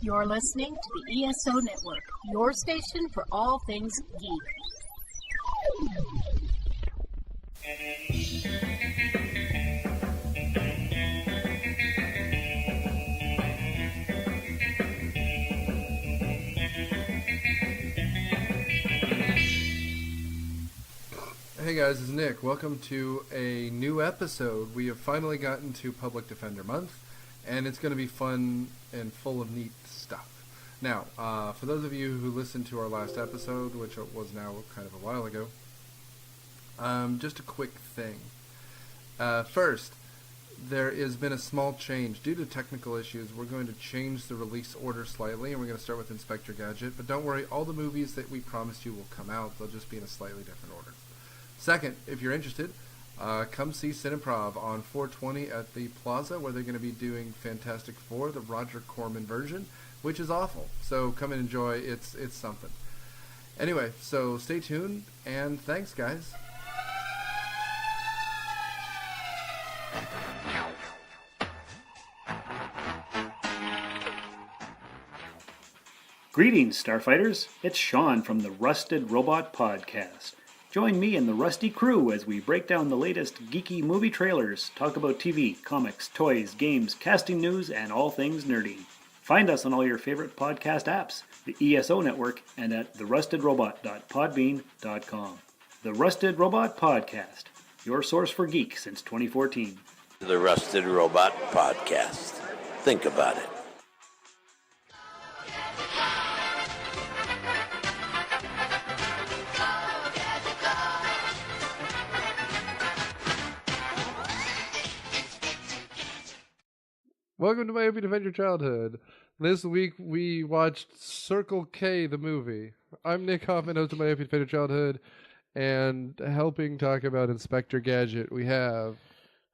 You're listening to the ESO Network, your station for all things geek. Hey guys, it's Nick. Welcome to a new episode. We have finally gotten to Public Defender Month, and it's going to be fun and full of neat stuff. Now, for those of you who listened to our last episode, which was now kind of a while ago, just a quick thing. First, there has been a small change. Due to technical issues, we're going to change the release order slightly, and we're going to start with Inspector Gadget. But don't worry, all the movies that we promised you will come out. They'll just be in a slightly different order. Second, if you're interested, come see Cineprov on 4/20 at the Plaza, where they're going to be doing Fantastic Four, the Roger Corman version, which is awful. So come and enjoy. It's something. Anyway, so stay tuned, and thanks, guys. Greetings, Starfighters. It's Sean from the Rusted Robot Podcast. Join me and the Rusty crew as we break down the latest geeky movie trailers, talk about TV, comics, toys, games, casting news, and all things nerdy. Find us on all your favorite podcast apps, the ESO Network, and at therustedrobot.podbean.com. The Rusted Robot Podcast, your source for geek since 2014. The Rusted Robot Podcast. Think about it. Welcome to My Open Defend Your Childhood. This week we watched Circle K, the movie. I'm Nick Hoffman, host of My Open Defend Your Childhood, and helping talk about Inspector Gadget, we have...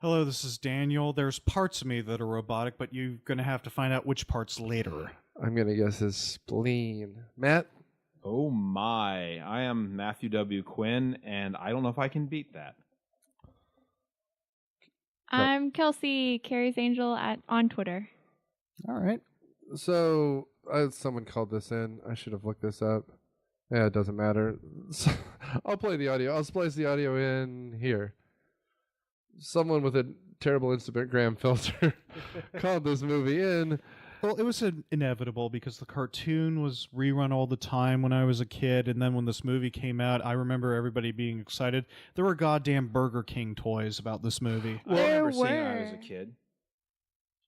Hello, this is Daniel. There's parts of me that are robotic, but you're going to have to find out which parts later. I'm going to guess his spleen. Matt? Oh my, I am Matthew W. Quinn, and I don't know if I can beat that. I'm Kelsey, Carrie's Angel on Twitter. All right. So, someone called this in. I should have looked this up. Yeah, it doesn't matter. So, I'll play the audio. I'll splice the audio in here. Someone with a terrible Instagram filter called this movie in. Well, it was inevitable because the cartoon was rerun all the time when I was a kid, and then when this movie came out, I remember everybody being excited. There were goddamn Burger King toys about this movie. Well, I remember seeing it when I was a kid.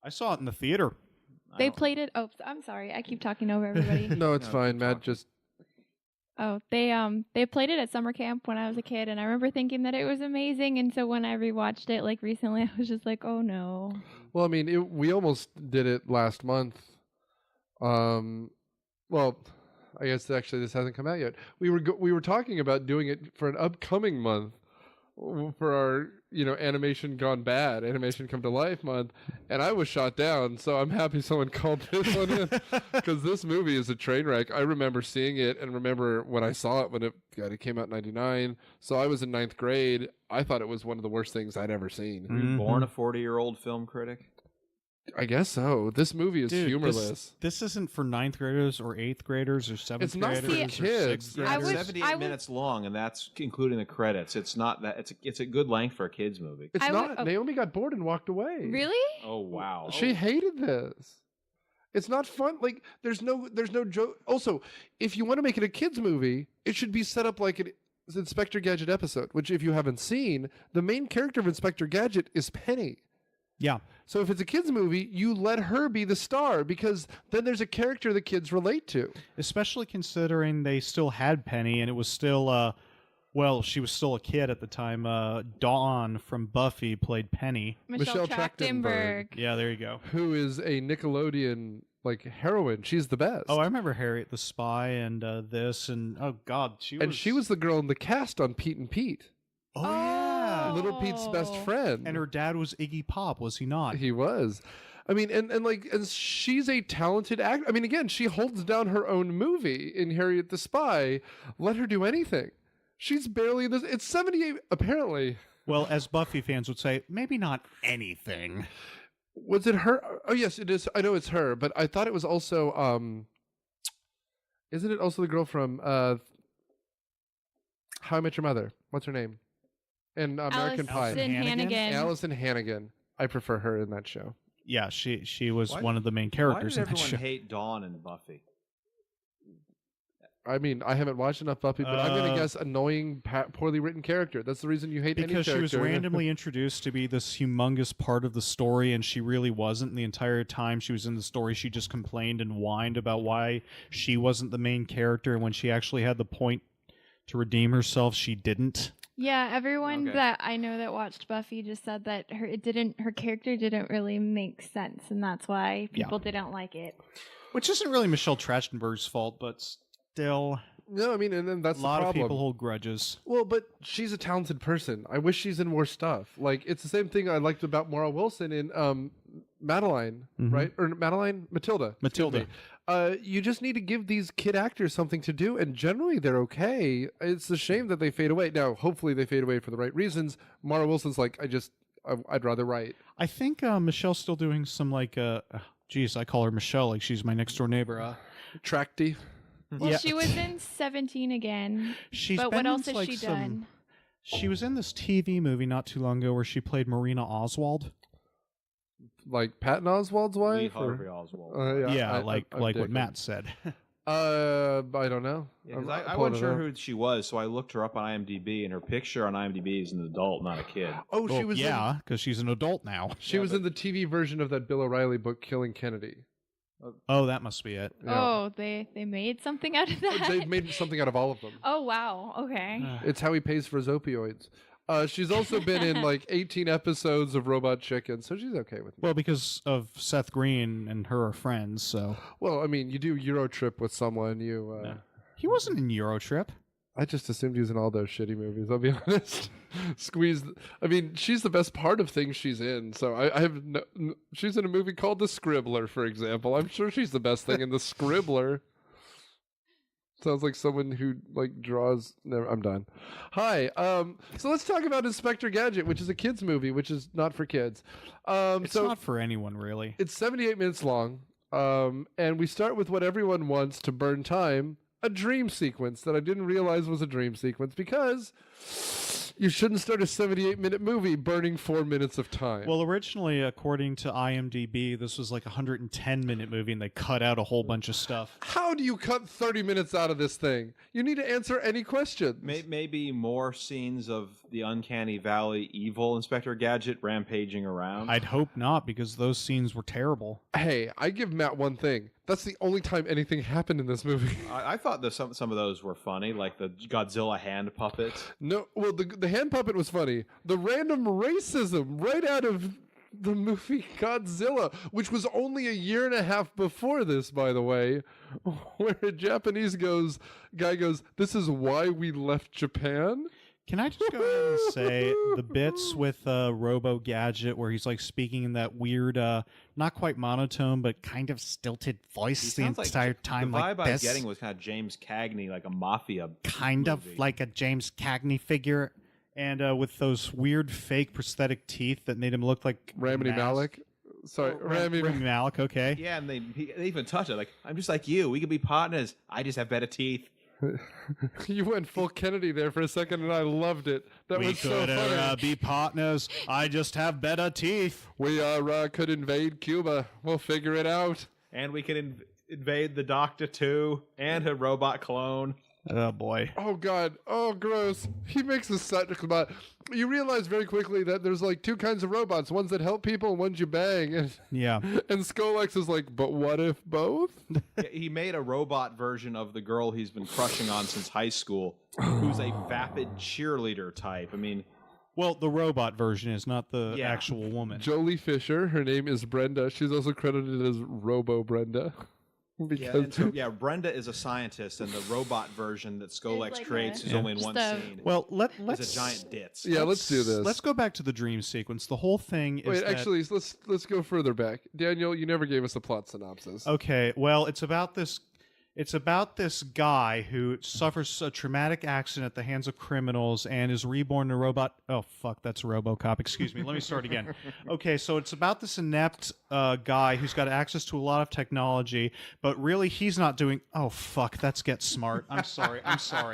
I saw it in the theater. They played it. Oh, I'm sorry. I keep talking over everybody. No, it's fine, Matt. Just... Oh, they played it at summer camp when I was a kid, and I remember thinking that it was amazing. And so when I rewatched it, like recently, I was just like, "Oh no!" Well, I mean, we almost did it last month. Well, I guess actually this hasn't come out yet. We were talking about doing it for an upcoming month for our animation gone bad, animation come to life month, and I was shot down. So I'm happy someone called this one in because this movie is a train wreck. I remember seeing it and remember when I saw it when it came out in '99. So I was in 9th grade. I thought it was one of the worst things I'd ever seen. Were you born a 40-year-old film critic? I guess so. This movie is humorless. This isn't for 9th graders or 8th graders or 7th graders. It's not for kids. It's 78 minutes long, and that's including the credits. It's not that. It's a good length for a kids movie. It's not. Naomi got bored and walked away. Really? Oh wow. She hated this. It's not fun. Like there's no joke. Also, if you want to make it a kids movie, it should be set up like an Inspector Gadget episode. Which, if you haven't seen, the main character of Inspector Gadget is Penny. Yeah. So if it's a kids movie, you let her be the star because then there's a character the kids relate to. Especially considering they still had Penny and it was still, she was still a kid at the time. Dawn from Buffy played Penny. Michelle Trachtenberg. Yeah, there you go. Who is a Nickelodeon heroine. She's the best. Oh, I remember Harriet the Spy and this and oh god, she was the girl in the cast on Pete and Pete. Oh yeah. Little Pete's best friend. And her dad was Iggy Pop, was he not? He was. I mean, and she's a talented actor. I mean, again, she holds down her own movie in Harriet the Spy. Let her do anything. She's barely this. It's 78, apparently. Well, as Buffy fans would say, maybe not anything. Was it her? Oh yes, it is. I know it's her, but I thought it was also isn't it also the girl from How I Met Your Mother? What's her name? And American Pie. Allison Hannigan. Allison Hannigan. I prefer her in that show. Yeah, she was Why- one of the main characters Why in did that everyone show. hate Dawn and Buffy? I mean, I haven't watched enough Buffy, but I'm going to guess annoying, poorly written character. That's the reason you hate any Because character. she was randomly introduced to be this humongous part of the story, and she really wasn't. And the entire time she was in the story, she just complained and whined about why she wasn't the main character. And when she actually had the point to redeem herself, she didn't. Yeah, everyone Okay. that I know that watched Buffy just said that her character didn't really make sense, and that's why people didn't like it. Which isn't really Michelle Trachtenberg's fault, but still, No, I mean, and then that's a the lot of problem. people hold grudges. Well, but she's a talented person. I wish she's in more stuff. Like, it's the same thing I liked about Maura Wilson in Madeline, right? Or Madeline? Matilda. Excuse Matilda. me. You just need to give these kid actors something to do, and generally they're okay. It's a shame that they fade away. Now, hopefully they fade away for the right reasons. Maura Wilson's like, I'd rather write. I think Michelle's still doing some geez, I call her Michelle, like she's my next door neighbor. Tracty. Well, Yeah. she was in 17 again. She's But been what in, else has like, she some- done? She was in this TV movie not too long ago where she played Marina Oswald. Like Patton Oswald's Lee wife? Harvey Oswald. Yeah, like I'm what digging. Matt said. I don't know. Yeah, 'cause I'm I pulling wasn't it sure up. who she was, so I looked her up on IMDb, and her picture on IMDb is an adult, not a kid. Oh, she Well, was yeah, because she's an adult now. She was in the TV version of that Bill O'Reilly book, Killing Kennedy. Oh, that must be it. Yeah. Oh, they made something out of that? They made something out of all of them. Oh, wow. Okay. It's how he pays for his opioids. She's also been in like 18 episodes of Robot Chicken, so she's okay with me. Well, because of Seth Green and her are friends, so Well, I mean, you do Eurotrip with someone, he wasn't in Eurotrip. I just assumed he was in all those shitty movies, I'll be honest. I mean, she's the best part of things she's in, so I have she's in a movie called The Scribbler, for example. I'm sure she's the best thing in The Scribbler. Sounds like someone who like draws. Never, I'm done. Hi. So let's talk about Inspector Gadget, which is a kids movie, which is not for kids. It's So not for anyone, really. it's 78 minutes long, and we start with what everyone wants to burn time: a dream sequence that I didn't realize was a dream sequence because you shouldn't start a 78-minute movie burning 4 minutes of time. Well, originally, according to IMDb, this was like a 110-minute movie, and they cut out a whole bunch of stuff. how do you cut 30 minutes out of this thing? You need to answer any questions. Maybe more scenes of the Uncanny Valley evil Inspector Gadget rampaging around. I'd hope not, because those scenes were terrible. Hey, I give Matt one thing. That's the only time anything happened in this movie. I thought that some of those were funny, like the Godzilla hand puppet. No, well, the hand puppet was funny. The random racism right out of the movie Godzilla, which was only a year and a half before this, by the way, where a Japanese guy goes, "This is why we left Japan." Can I just go ahead and say the bits with Robo Gadget where he's like speaking in that weird, not quite monotone, but kind of stilted voice He the sounds like entire time the vibe like this? I was getting was kind of James Cagney, like a mafia Kind movie. of like a James Cagney figure. And with those weird fake prosthetic teeth that made him look like Ramani Malek. Sorry, Rami Malek, okay. Yeah, and they even touch it. Like, I'm just like you. We could be partners. I just have better teeth. You went full Kennedy there for a second, and I loved it. That We was so could funny. be partners. I just have better teeth. We could invade Cuba. We'll figure it out. And we can invade the Doctor too, and a robot clone. Oh, boy. Oh God! Oh, gross! He makes a satirical about. You realize very quickly that there's like two kinds of robots: ones that help people, and ones you bang. And Yeah. Skolex is like, but what if both? Yeah, he made a robot version of the girl he's been crushing on since high school, who's a vapid cheerleader type. I mean, Well, the robot version is not the Yeah. actual woman. Jolie Fisher. Her name is Brenda. She's also credited as Robo Brenda. Brenda is a scientist, and the robot version that Skolex like creates a- is only in just one a- scene. Well, It's let's a giant ditz. Yeah, let's do this. Let's go back to the dream sequence. The whole thing is Wait, that- actually, let's go further back. Daniel, you never gave us a plot synopsis. Okay, well, it's about this. It's about this guy who suffers a traumatic accident at the hands of criminals and is reborn in a robot. Oh, fuck, that's RoboCop. Excuse me. Let me start again. Okay, so it's about this inept guy who's got access to a lot of technology, but really he's not doing... Oh, fuck, that's Get Smart. I'm sorry.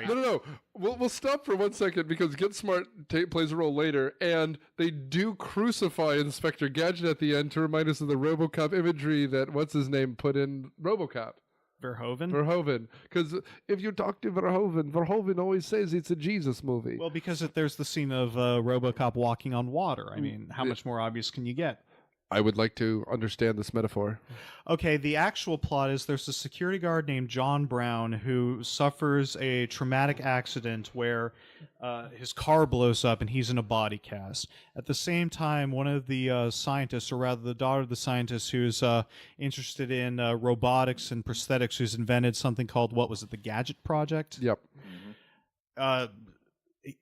No. We'll stop for 1 second because Get Smart plays a role later, and they do crucify Inspector Gadget at the end to remind us of the RoboCop imagery that what's-his-name put in RoboCop. Verhoeven. Because if you talk to Verhoeven always says it's a Jesus movie. Well, because there's the scene of RoboCop walking on water. I mean, how much more obvious can you get? I would like to understand this metaphor. Okay, the actual plot is there's a security guard named John Brown who suffers a traumatic accident where his car blows up and he's in a body cast. At the same time, one of the scientists, or rather the daughter of the scientist who's interested in robotics and prosthetics, who's invented something called, what was it, the Gadget Project? Yep.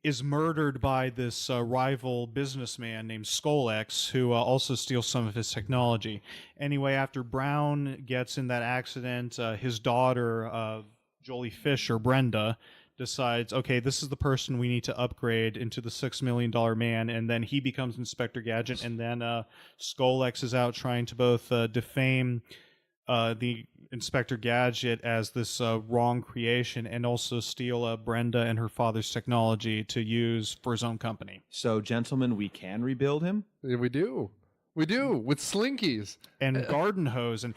Is murdered by this rival businessman named Skolex, who also steals some of his technology. Anyway, after Brown gets in that accident, his daughter, Jolie Fisher, Brenda, decides, okay, this is the person we need to upgrade into the $6 million man, and then he becomes Inspector Gadget, and then Skolex is out trying to both defame the Inspector Gadget as this wrong creation and also steal Brenda and her father's technology to use for his own company. So, gentlemen, we can rebuild him? Yeah, we do. We do, with slinkies. And garden hose. And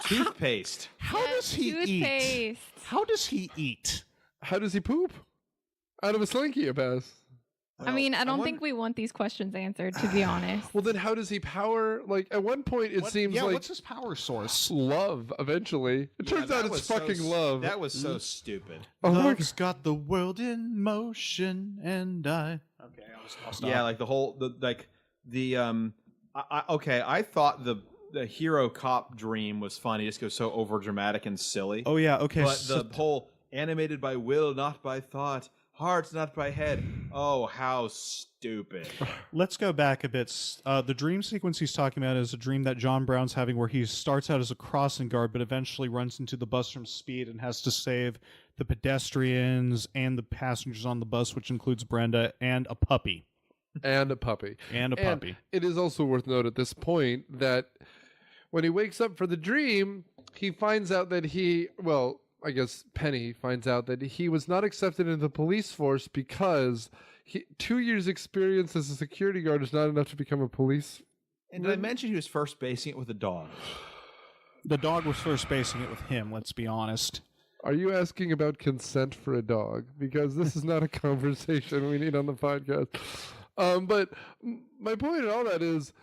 toothpaste. How does he eat? How does he eat? How does he poop? Out of a slinky, I guess. I mean, I don't think we want these questions answered, to be honest. Well, then how does he power? Like, at one point, it seems like... what's his power source? Love, eventually. It turns out it's fucking love. That was so stupid. Love's got the world in motion, and I... Okay, I'll stop. Yeah, like I thought the hero cop dream was fun. He just goes so over dramatic and silly. Oh, yeah, okay. But the whole animated by will, not by thought... Hearts, not by head. Oh, how stupid. Let's go back a bit. The dream sequence he's talking about is a dream that John Brown's having where he starts out as a crossing guard, but eventually runs into the bus from speed and has to save the pedestrians and the passengers on the bus, which includes Brenda and a puppy. And a puppy. And it is also worth note at this point that when he wakes up for the dream, he finds out that I guess Penny finds out that he was not accepted into the police force because 2 years' experience as a security guard is not enough to become a police. And did I mention he was first basing it with a dog? The dog was first basing it with him, let's be honest. Are you asking about consent for a dog? Because this is not a conversation we need on the podcast. But my point in all that is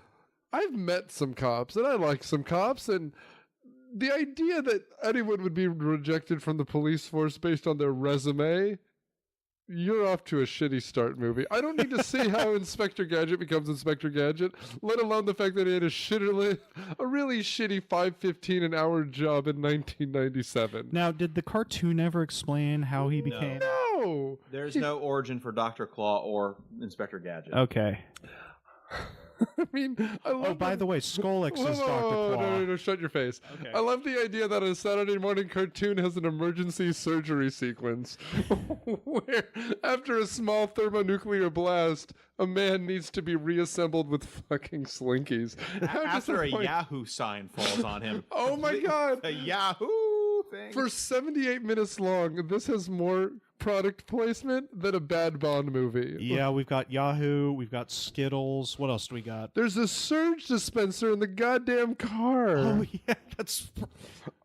I've met some cops, and I like some cops, and... the idea that anyone would be rejected from the police force based on their resume, you're off to a shitty start, movie. I don't need to see how Inspector Gadget becomes Inspector Gadget, let alone the fact that he had a really shitty $5.15 an hour job in 1997. Now, did the cartoon ever explain how he became? No! There's no origin for Dr. Claw or Inspector Gadget. Okay. I mean, I love. Oh, by the way, Skolex is Dr. Claw. No, shut your face. Okay. I love the idea that a Saturday morning cartoon has an emergency surgery sequence where, after a small thermonuclear blast, a man needs to be reassembled with fucking slinkies. After a Yahoo sign falls on him. Oh my god! A Yahoo thing. For 78 minutes long, this has more product placement than a bad Bond movie. Yeah, we've got Yahoo, we've got Skittles. What else do we got? There's a surge dispenser in the goddamn car. Oh yeah, that's.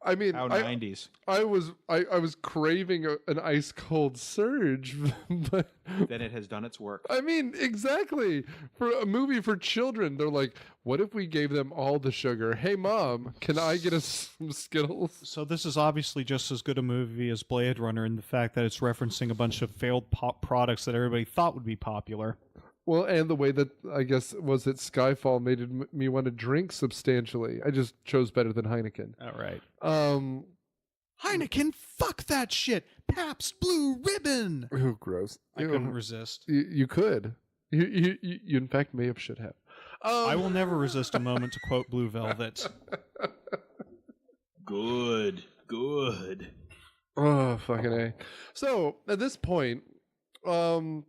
I mean, how 90s. I was craving an ice cold surge, but then it has done its work. I mean, exactly. For a movie for children, they're like, what if we gave them all the sugar? Hey, Mom, can I get us some Skittles? So this is obviously just as good a movie as Blade Runner in the fact that it's referencing a bunch of failed products that everybody thought would be popular. Well, and the way that, I guess, was it Skyfall made me want to drink substantially. I just chose better than Heineken. All right. Heineken, fuck that shit. Pabst Blue Ribbon. Oh, gross. I couldn't resist. You could. You in fact should have. I will never resist a moment to quote Blue Velvet. Good. fucking A. So at this point, I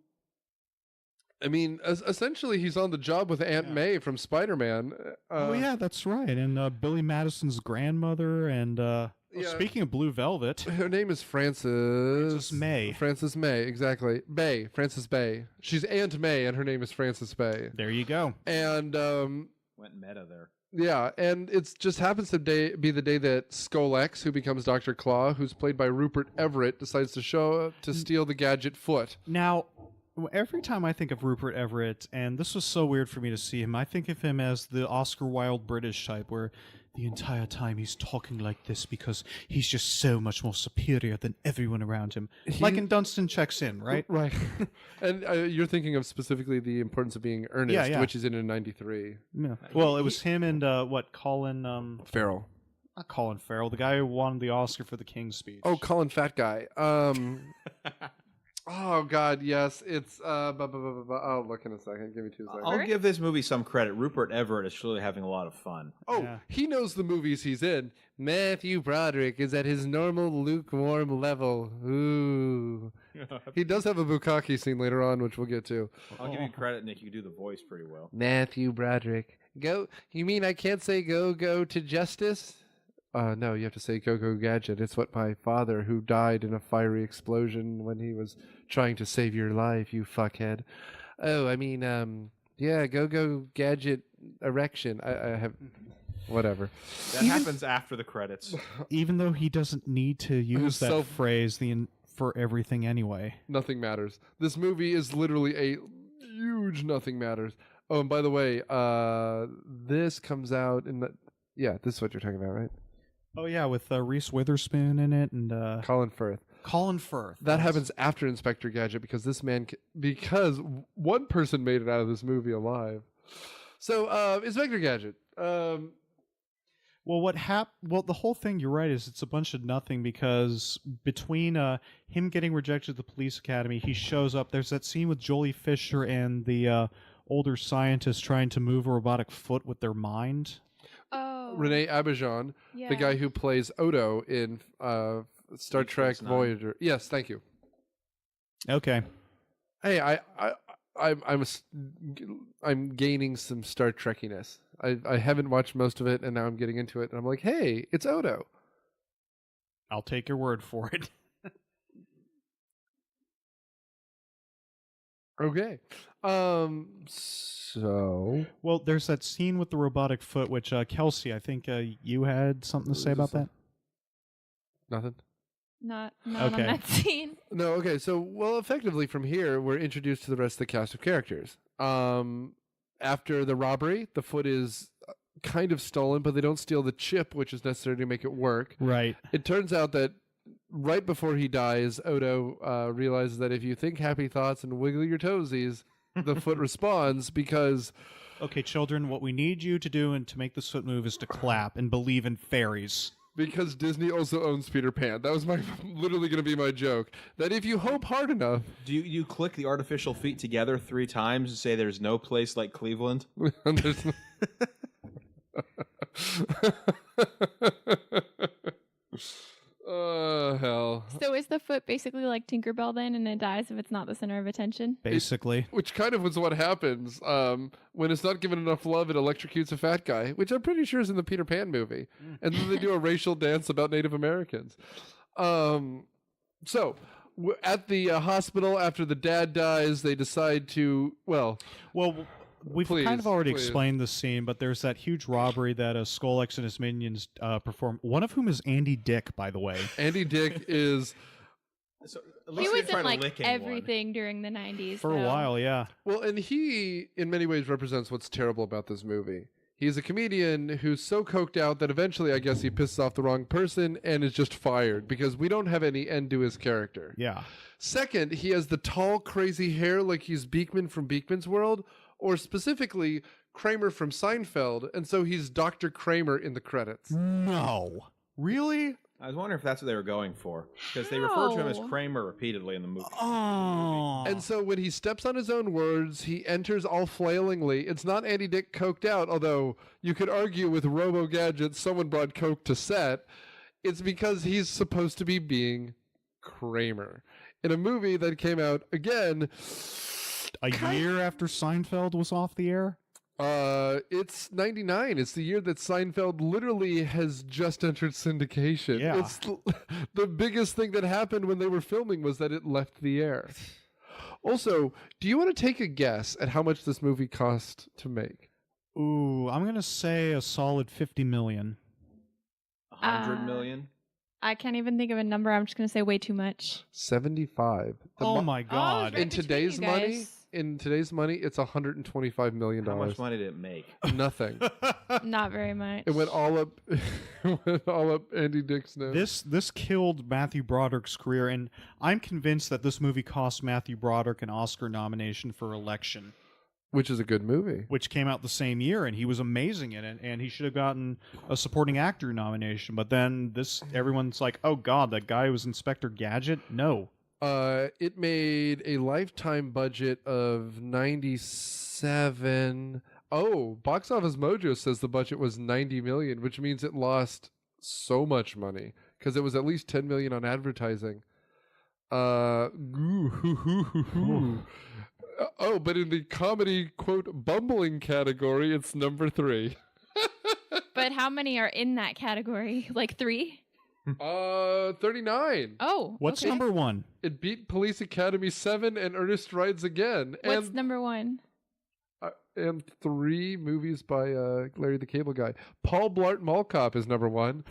mean, essentially, he's on the job with Aunt May from Spider-Man. Oh yeah, that's right. And Billy Madison's grandmother. And speaking of Blue Velvet, her name is Frances May. Frances May, exactly. Bay, Frances Bay. She's Aunt May, and her name is Frances Bay. There you go. And went meta there. yeah, and it just happens to be the day that Skull X, who becomes Dr. Claw, who's played by Rupert Everett, decides to steal the gadget foot. Now, every time I think of Rupert Everett, and this was so weird for me to see him, I think of him as the Oscar Wilde British type, where the entire time he's talking like this because he's just so much more superior than everyone around him. Like in Dunstan Checks In, right? Right. And you're thinking of specifically The Importance of Being Earnest, which is in 93. Yeah. Well, it was him and, Colin... Farrell. Not Colin Farrell, the guy who won the Oscar for The King's Speech. Oh, Colin Fat Guy. Oh God, yes, it's I'll look in a second. Give me 2 seconds. I'll give this movie some credit. Rupert Everett is truly having a lot of fun. Oh, he knows the movies he's in. Matthew Broderick is at his normal lukewarm level. Ooh. He does have a bukkake scene later on, which we'll get to. I'll give you credit, Nick. You do the voice pretty well. Matthew Broderick. Go. You mean I can't say go to justice? No, you have to say go Gadget. It's what my father, who died in a fiery explosion when he was trying to save your life, you fuckhead. Oh, I mean, yeah, go Gadget erection. I have, whatever. That happens after the credits. Even though he doesn't need to use that phrase for everything anyway. Nothing matters. This movie is literally a huge nothing matters. Oh, and by the way, this comes out in the... Yeah, this is what you're talking about, right? Oh yeah, with Reese Witherspoon in it and Colin Firth. Colin Firth. That happens after Inspector Gadget because because one person made it out of this movie alive. So Inspector Gadget. Well, the whole thing, you're right, is it's a bunch of nothing because between him getting rejected at the police academy, he shows up. There's that scene with Jolie Fisher and the older scientist trying to move a robotic foot with their mind. Oh. Renee Auberjonois, the guy who plays Odo in Star Trek Voyager. Yes, thank you. Okay. Hey, I'm gaining some Star Trekkiness. I haven't watched most of it, and now I'm getting into it, and I'm like, hey, it's Odo. I'll take your word for it. Okay. So... Well, there's that scene with the robotic foot, which, Kelsey, I think you had something to say about that? Nothing? Not on that scene. No, okay. So, well, effectively from here, we're introduced to the rest of the cast of characters. After the robbery, the foot is kind of stolen, but they don't steal the chip, which is necessary to make it work. Right. It turns out that right before he dies, Odo realizes that if you think happy thoughts and wiggle your toesies, the foot responds because... Okay, children, what we need you to do and to make this foot move is to clap and believe in fairies. Because Disney also owns Peter Pan. That was literally going to be my joke. That if you hope hard enough... Do you click the artificial feet together 3 times and say there's no place like Cleveland? Oh, hell. So is the foot basically like Tinkerbell then, and it dies if it's not the center of attention? Basically. Which kind of was what happens. When it's not given enough love, it electrocutes a fat guy, which I'm pretty sure is in the Peter Pan movie. And then they do a racial dance about Native Americans. So, at the hospital, after the dad dies, they decide to, well... We've kind of already explained the scene, but there's that huge robbery that Skolex and his minions perform, one of whom is Andy Dick, by the way. Andy Dick is... So, he was in like everything during the 90s. For a while, yeah. Well, and he, in many ways, represents what's terrible about this movie. He's a comedian who's so coked out that eventually, I guess, he pisses off the wrong person and is just fired because we don't have any end to his character. Yeah. Second, he has the tall, crazy hair like he's Beekman from Beekman's World, or specifically Kramer from Seinfeld, and so he's Dr. Kramer in the credits. No. Really? I was wondering if that's what they were going for, because they refer to him as Kramer repeatedly in the movie. Oh. And so when he steps on his own words, he enters all flailingly. It's not Andy Dick coked out, although you could argue with Robo Gadget, someone brought coke to set. It's because he's supposed to be being Kramer in a movie that came out again a year after Seinfeld was off the air. It's 99. It's the year that Seinfeld literally has just entered syndication. Yeah. It's the biggest thing that happened when they were filming was that it left the air. Also, do you want to take a guess at how much this movie cost to make? Ooh, I'm gonna say a solid 50 million. 100 million? I can't even think of a number. I'm just going to say way too much. 75. Oh my God! right In between today's you money, guys. it's $125 million. How much money did it make? Nothing. Not very much. It went all up. It went all up Andy Dick's nose. This killed Matthew Broderick's career, and I'm convinced that this movie cost Matthew Broderick an Oscar nomination for Election, Which is a good movie. which came out the same year, and he was amazing in it, and he should have gotten a supporting actor nomination. But then everyone's like, "Oh God, that guy was Inspector Gadget." No, It made a lifetime budget of 97. Oh, Box Office Mojo says the budget was 90 million, which means it lost so much money because it was at least 10 million on advertising. Oh, but in the comedy quote bumbling category, it's number 3. But how many are in that category? Like 3? 39. Oh, what's okay. number 1? It beat Police Academy 7 and Ernest Rides Again. What's and number 1? and 3 movies by Larry the Cable Guy. Paul Blart Mall Cop is number 1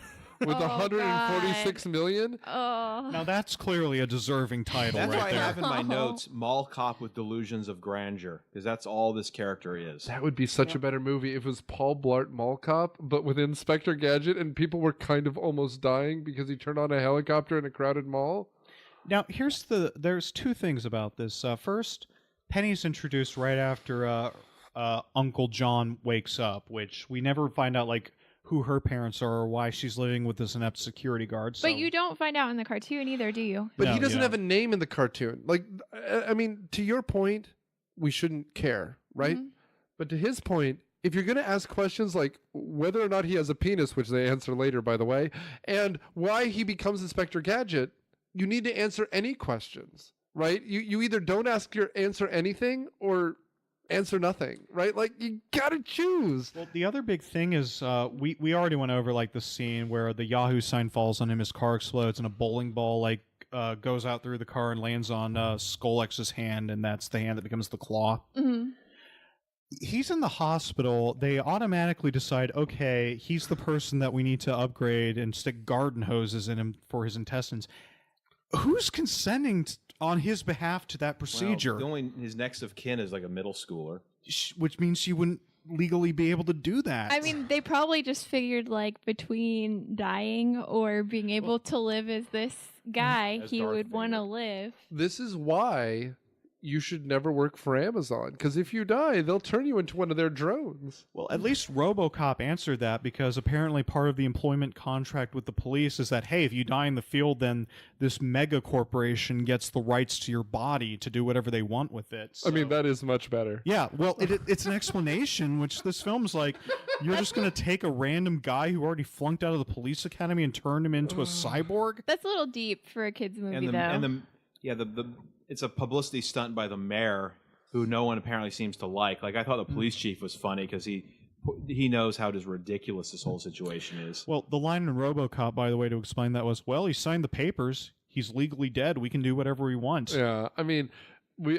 with Oh, 146 million. Oh. Now that's clearly a deserving title That's right why I there. have in my notes Mall Cop with Delusions of Grandeur, because that's all this character is. That would be such a better movie if it was Paul Blart Mall Cop, but with Inspector Gadget, and people were kind of almost dying because he turned on a helicopter in a crowded mall. Now there's 2 things about this. First, Penny's introduced right after Uncle John wakes up, which we never find out like who her parents are or why she's living with this inept security guard. So. But you don't find out in the cartoon either, do you? But No, he doesn't you have a name in the cartoon. Like, I mean, to your point, we shouldn't care, right? Mhm. But to his point, if you're going to ask questions like whether or not he has a penis, which they answer later, by the way, and why he becomes Inspector Gadget, you need to answer any questions, right? You either don't answer anything or answer nothing, right? Like, you gotta choose. Well, the other big thing is we already went over like the scene where the Yahoo sign falls on him, his car explodes, and a bowling ball like goes out through the car and lands on Skolex's hand, and that's the hand that becomes the claw. Mm-hmm. He's in the hospital. They automatically decide, okay, he's the person that we need to upgrade and stick garden hoses in him for his intestines. Who's consenting on his behalf to that procedure? Well, his next of kin is like a middle schooler. Which means she wouldn't legally be able to do that. I mean, they probably just figured like between dying or being able to live as this guy, As he Darth would want to Vader. live. This is why you should never work for Amazon, because if you die, they'll turn you into one of their drones. Well, at least RoboCop answered that, because apparently part of the employment contract with the police is that, hey, if you die in the field, then this mega corporation gets the rights to your body to do whatever they want with it. I mean, So- that is much better. Yeah, well, it's an explanation, which this film's like, you're just going to take a random guy who already flunked out of the police academy and turn him into a cyborg? That's a little deep for a kid's movie, The it's a publicity stunt by the mayor, who no one apparently seems to like. Like, I thought the police chief was funny because he knows how just ridiculous this whole situation is. Well, the line in RoboCop, by the way, to explain that was, well, he signed the papers. He's legally dead. We can do whatever we want. Yeah, I mean, we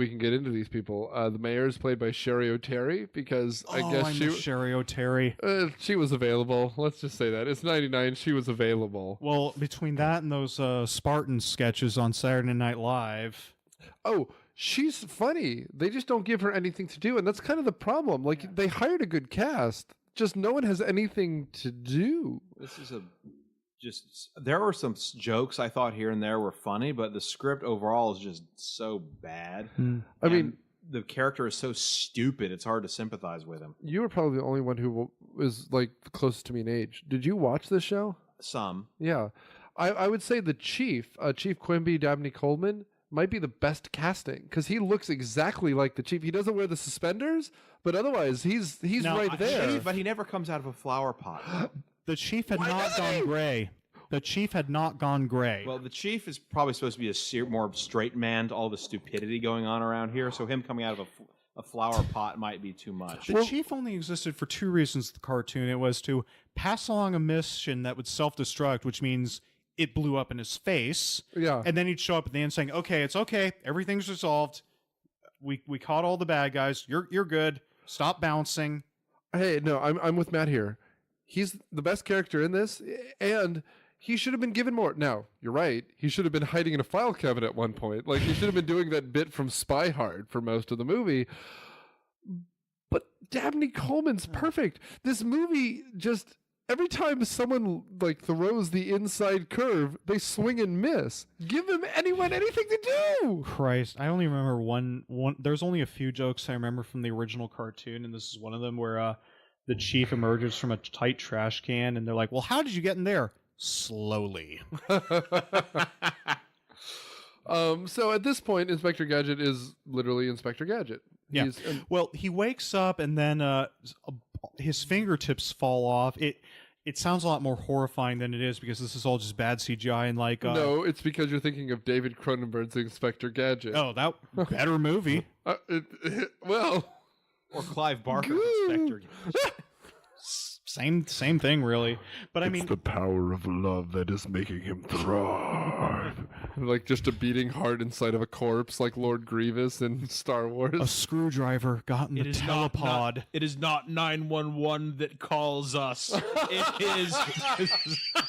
can get into these people. The mayor is played by Sherry O'Terry because I guess I miss Sherry O'Terry. she was available. Let's just say that. It's 99. She was available. Well, between that and those Spartan sketches on Saturday Night Live. Oh, she's funny. They just don't give her anything to do, and that's kind of the problem. Like, they hired a good cast, just no one has anything to do. This is there were some jokes I thought here and there were funny, but the script overall is just so bad. I mean, the character is so stupid, it's hard to sympathize with him. you were probably the only one who was like closest to me in age. Did you watch this show? Some. Yeah. I would say the Chief Quimby Dabney Coleman, might be the best casting because he looks exactly like the Chief. He doesn't wear the suspenders, but otherwise he's No, right there. But he never comes out of a flower pot. The Chief had Why not doesn't gone he? gray. The chief had not gone gray. Well, the chief is probably supposed to be a more straight man to all the stupidity going on around here, so him coming out of a flower pot might be too much. The chief only existed for two reasons, the cartoon. It was to pass along a mission that would self-destruct, which means it blew up in his face. Yeah. And then he'd show up at the end saying, okay, it's okay. Everything's resolved. We caught all the bad guys. You're good. Stop bouncing. Hey, no, I'm with Matt here. He's the best character in this, and he should have been given more. Now, you're right. He should have been hiding in a file cabinet at one point. Like, he should have been doing that bit from Spy Hard for most of the movie. But Dabney Coleman's perfect. This movie just... Every time someone like throws the inside curve, they swing and miss. Give anyone anything to do. Christ, I only remember one. There's only a few jokes I remember from the original cartoon, and this is one of them where the chief emerges from a tight trash can, and they're like, "Well, how did you get in there?" Slowly. So at this point, Inspector Gadget is literally Inspector Gadget. Yeah. Well, he wakes up, and then his fingertips fall off. It sounds a lot more horrifying than it is because this is all just bad CGI and like. No, it's because you're thinking of David Cronenberg's Inspector Gadget. Oh, that better movie. Well, or Clive Barker's Inspector Gadget. Same thing, really. But I mean, the power of love that is making him thrive. Like just a beating heart inside of a corpse, like Lord Grievous in Star Wars. A screwdriver got in the telepod. It is not 911 that calls us. It is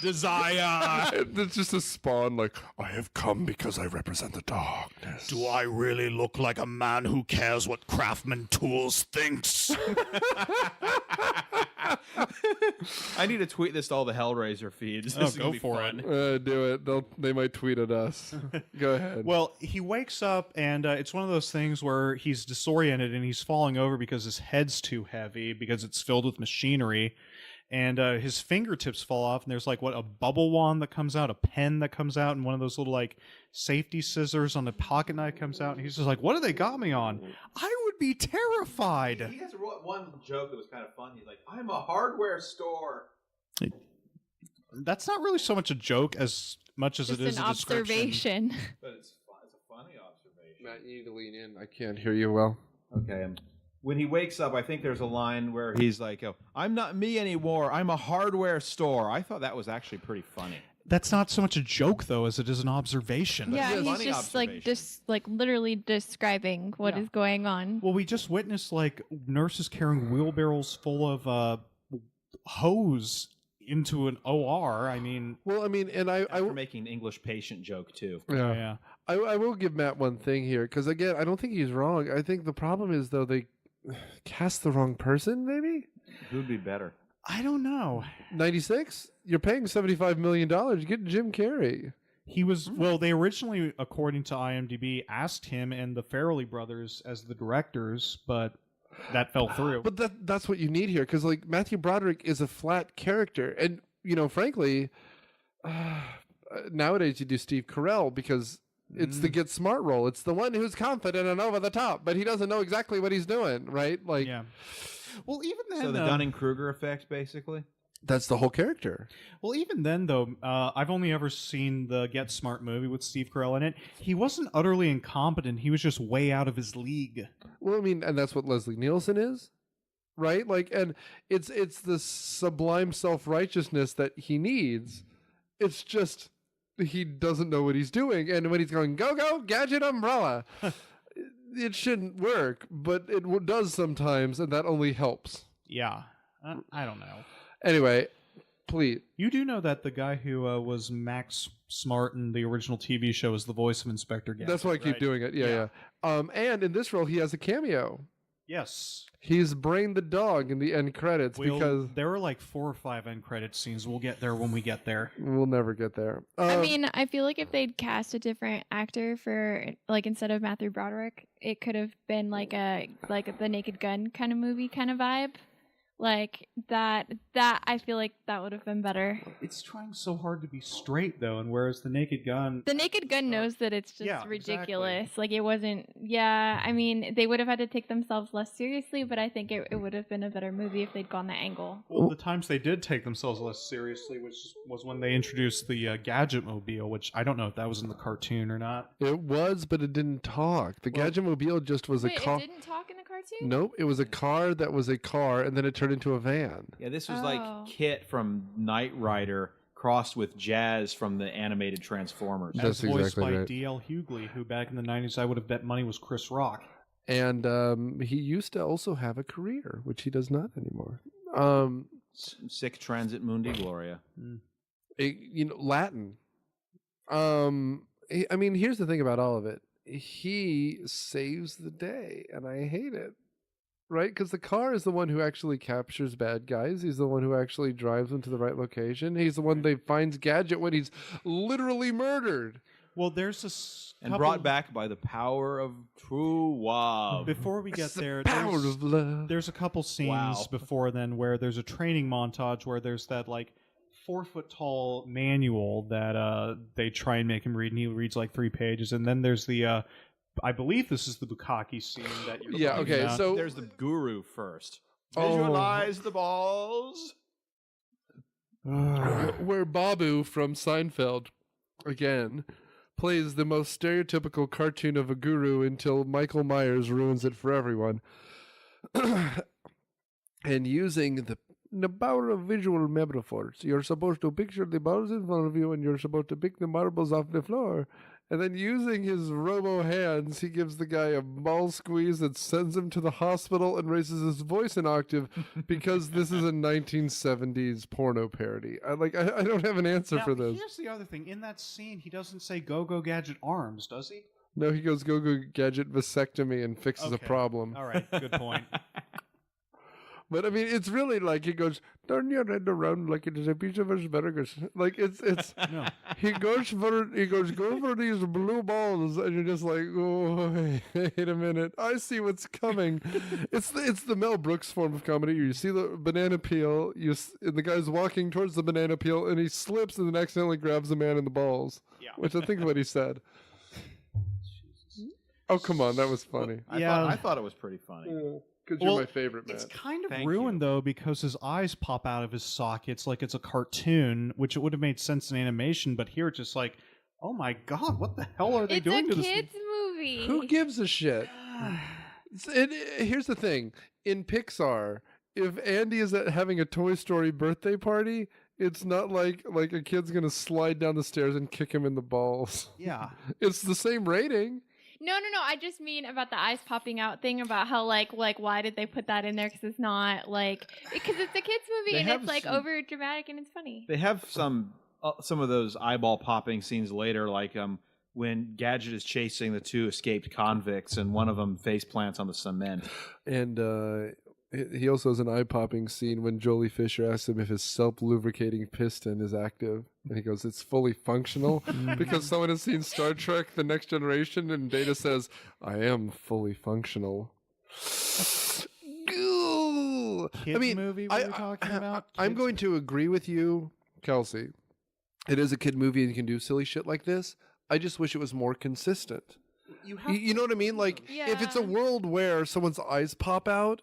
desire. It's just a spawn. Like, I have come because I represent the darkness. Do I really look like a man who cares what Craftsman Tools thinks? I need to tweet this to all the Hellraiser feeds. This is go gonna be for fun. it. Do it. They might tweet at us. Go ahead. Well, he wakes up, and it's one of those things where he's disoriented and he's falling over because his head's too heavy because it's filled with machinery. And his fingertips fall off, and there's like a bubble wand that comes out, a pen that comes out, and one of those little like safety scissors on the pocket knife comes out, and he's just like, "What have they got me on?" I would be terrified. He has one joke that was kind of fun. He's like, "I'm a hardware store." That's not really so much a joke as much as Just it is an a description. But it's a funny observation. Matt, you need to lean in. I can't hear you well. Okay. When he wakes up, I think there's a line where he's like, "Oh, I'm not me anymore. I'm a hardware store." I thought that was actually pretty funny. That's not so much a joke though as it is an observation. Yeah, Funny he's just observation. like literally describing what is going on. Well, we just witnessed like nurses carrying wheelbarrows full of hose into an OR. I mean, and After making an English patient joke too. yeah. I will give Matt one thing here because again, I don't think he's wrong. I think the problem is though they cast the wrong person. Maybe Who'd be better? I don't know. 96. You're paying $75 million. You get Jim Carrey. He was well. They originally, according to IMDb, asked him and the Farrelly brothers as the directors, but that fell through. But that's what you need here because like Matthew Broderick is a flat character, and frankly, nowadays you do Steve Carell because it's the Get Smart role. It's the one who's confident and over the top, but he doesn't know exactly what he's doing, right? Like, yeah. Well, even then, So the Dunning-Kruger effect, basically. that's the whole character. Well, even then, though, I've only ever seen the Get Smart movie with Steve Carell in it. He wasn't utterly incompetent. He was just way out of his league. Well, and that's what Leslie Nielsen is, right? Like, and it's the sublime self-righteousness that he needs. It's just he doesn't know what he's doing, and when he's going, go, gadget umbrella, it shouldn't work, but it does sometimes, and that only helps. Yeah. I don't know. Anyway, please. You do know that the guy who was Max Smart in the original TV show is the voice of Inspector Gadget. That's why I keep right? doing it. Yeah. And in this role, he has a cameo. Yes. He's Brain the dog in the end credits because there were like 4 or 5 end credit scenes. We'll get there when we get there. we'll never get there. I mean, I feel like if they'd cast a different actor for like instead of Matthew Broderick, it could have been like the Naked Gun kind of movie kind of vibe. Like that I feel like that would have been better. It's trying so hard to be straight though, and whereas the Naked Gun, knows that it's just ridiculous. Exactly. Like it wasn't. Yeah, I mean, they would have had to take themselves less seriously, but I think it would have been a better movie if they'd gone that angle. Well, the times they did take themselves less seriously, which was when they introduced the Gadget Mobile, which I don't know if that was in the cartoon or not. It was, but it didn't talk. The Gadget Mobile just was a car. It didn't talk in the cartoon? Nope, it was a car that was a car, and then it turned into a van. Yeah, this was like Kit from Knight Rider crossed with Jazz from the animated Transformers. That's voiced exactly by right. D.L. Hughley, who back in the 90s I would have bet money was Chris Rock. And he used to also have a career, which he does not anymore. Sic transit mundi gloria. Latin. I mean, here's the thing about all of it. He saves the day, and I hate it. Right? Because the car is the one who actually captures bad guys. He's the one who actually drives them to the right location. He's the one that finds Gadget when he's literally murdered. Well, there's this and brought back by the power of true love. Before we get there, power of love. There's a couple scenes before then where there's a training montage where there's that like 4-foot-tall manual that they try and make him read, and he reads like 3 pages. And then there's the I believe this is the bukkake scene that you're talking about. So there's the guru first. Visualize the balls. Where Babu from Seinfeld, again, plays the most stereotypical cartoon of a guru until Michael Myers ruins it for everyone. And using the power of visual metaphors, you're supposed to picture the balls in front of you and you're supposed to pick the marbles off the floor. And then using his robo hands, he gives the guy a ball squeeze that sends him to the hospital and raises his voice an octave because this is a 1970s porno parody. I don't have an answer for this. Here's the other thing. In that scene, he doesn't say go Gadget arms, does he? No, he goes go Gadget vasectomy and fixes a problem. All right, good point. But I mean, it's really like he goes, turn your head around like it is a piece of asparagus. Like it's no. He goes go for these blue balls, and you're just like, oh, wait a minute, I see what's coming. It's the Mel Brooks form of comedy. You see the banana peel, and the guy's walking towards the banana peel, and he slips and then accidentally grabs the man in the balls. Yeah. Which I think is what he said. Oh, come on, that was funny. I thought it was pretty funny. Because you're my favorite, man. It's kind of ruined, though, because his eyes pop out of his sockets like it's a cartoon, which it would have made sense in animation, but here it's just like, oh my god, what the hell are they doing to this? It's a kid's movie. Who gives a shit? Here's the thing. In Pixar, if Andy is having a Toy Story birthday party, it's not like a kid's going to slide down the stairs and kick him in the balls. Yeah. It's the same rating. No. I just mean about the eyes popping out thing, about how like why did they put that in there? Because it's not because it's a kids movie and it's like over dramatic and it's funny. They have some of those eyeball popping scenes later, like when Gadget is chasing the 2 escaped convicts and one of them face plants on the cement. And he also has an eye-popping scene when Jolie Fisher asks him if his self-lubricating piston is active. And he goes, it's fully functional. Because someone has seen Star Trek The Next Generation, and Data says, I am fully functional. Kid movie we're talking about? I'm going to agree with you, Kelsey. It is a kid movie and you can do silly shit like this. I just wish it was more consistent. You know what I mean? Like, if it's a world where someone's eyes pop out,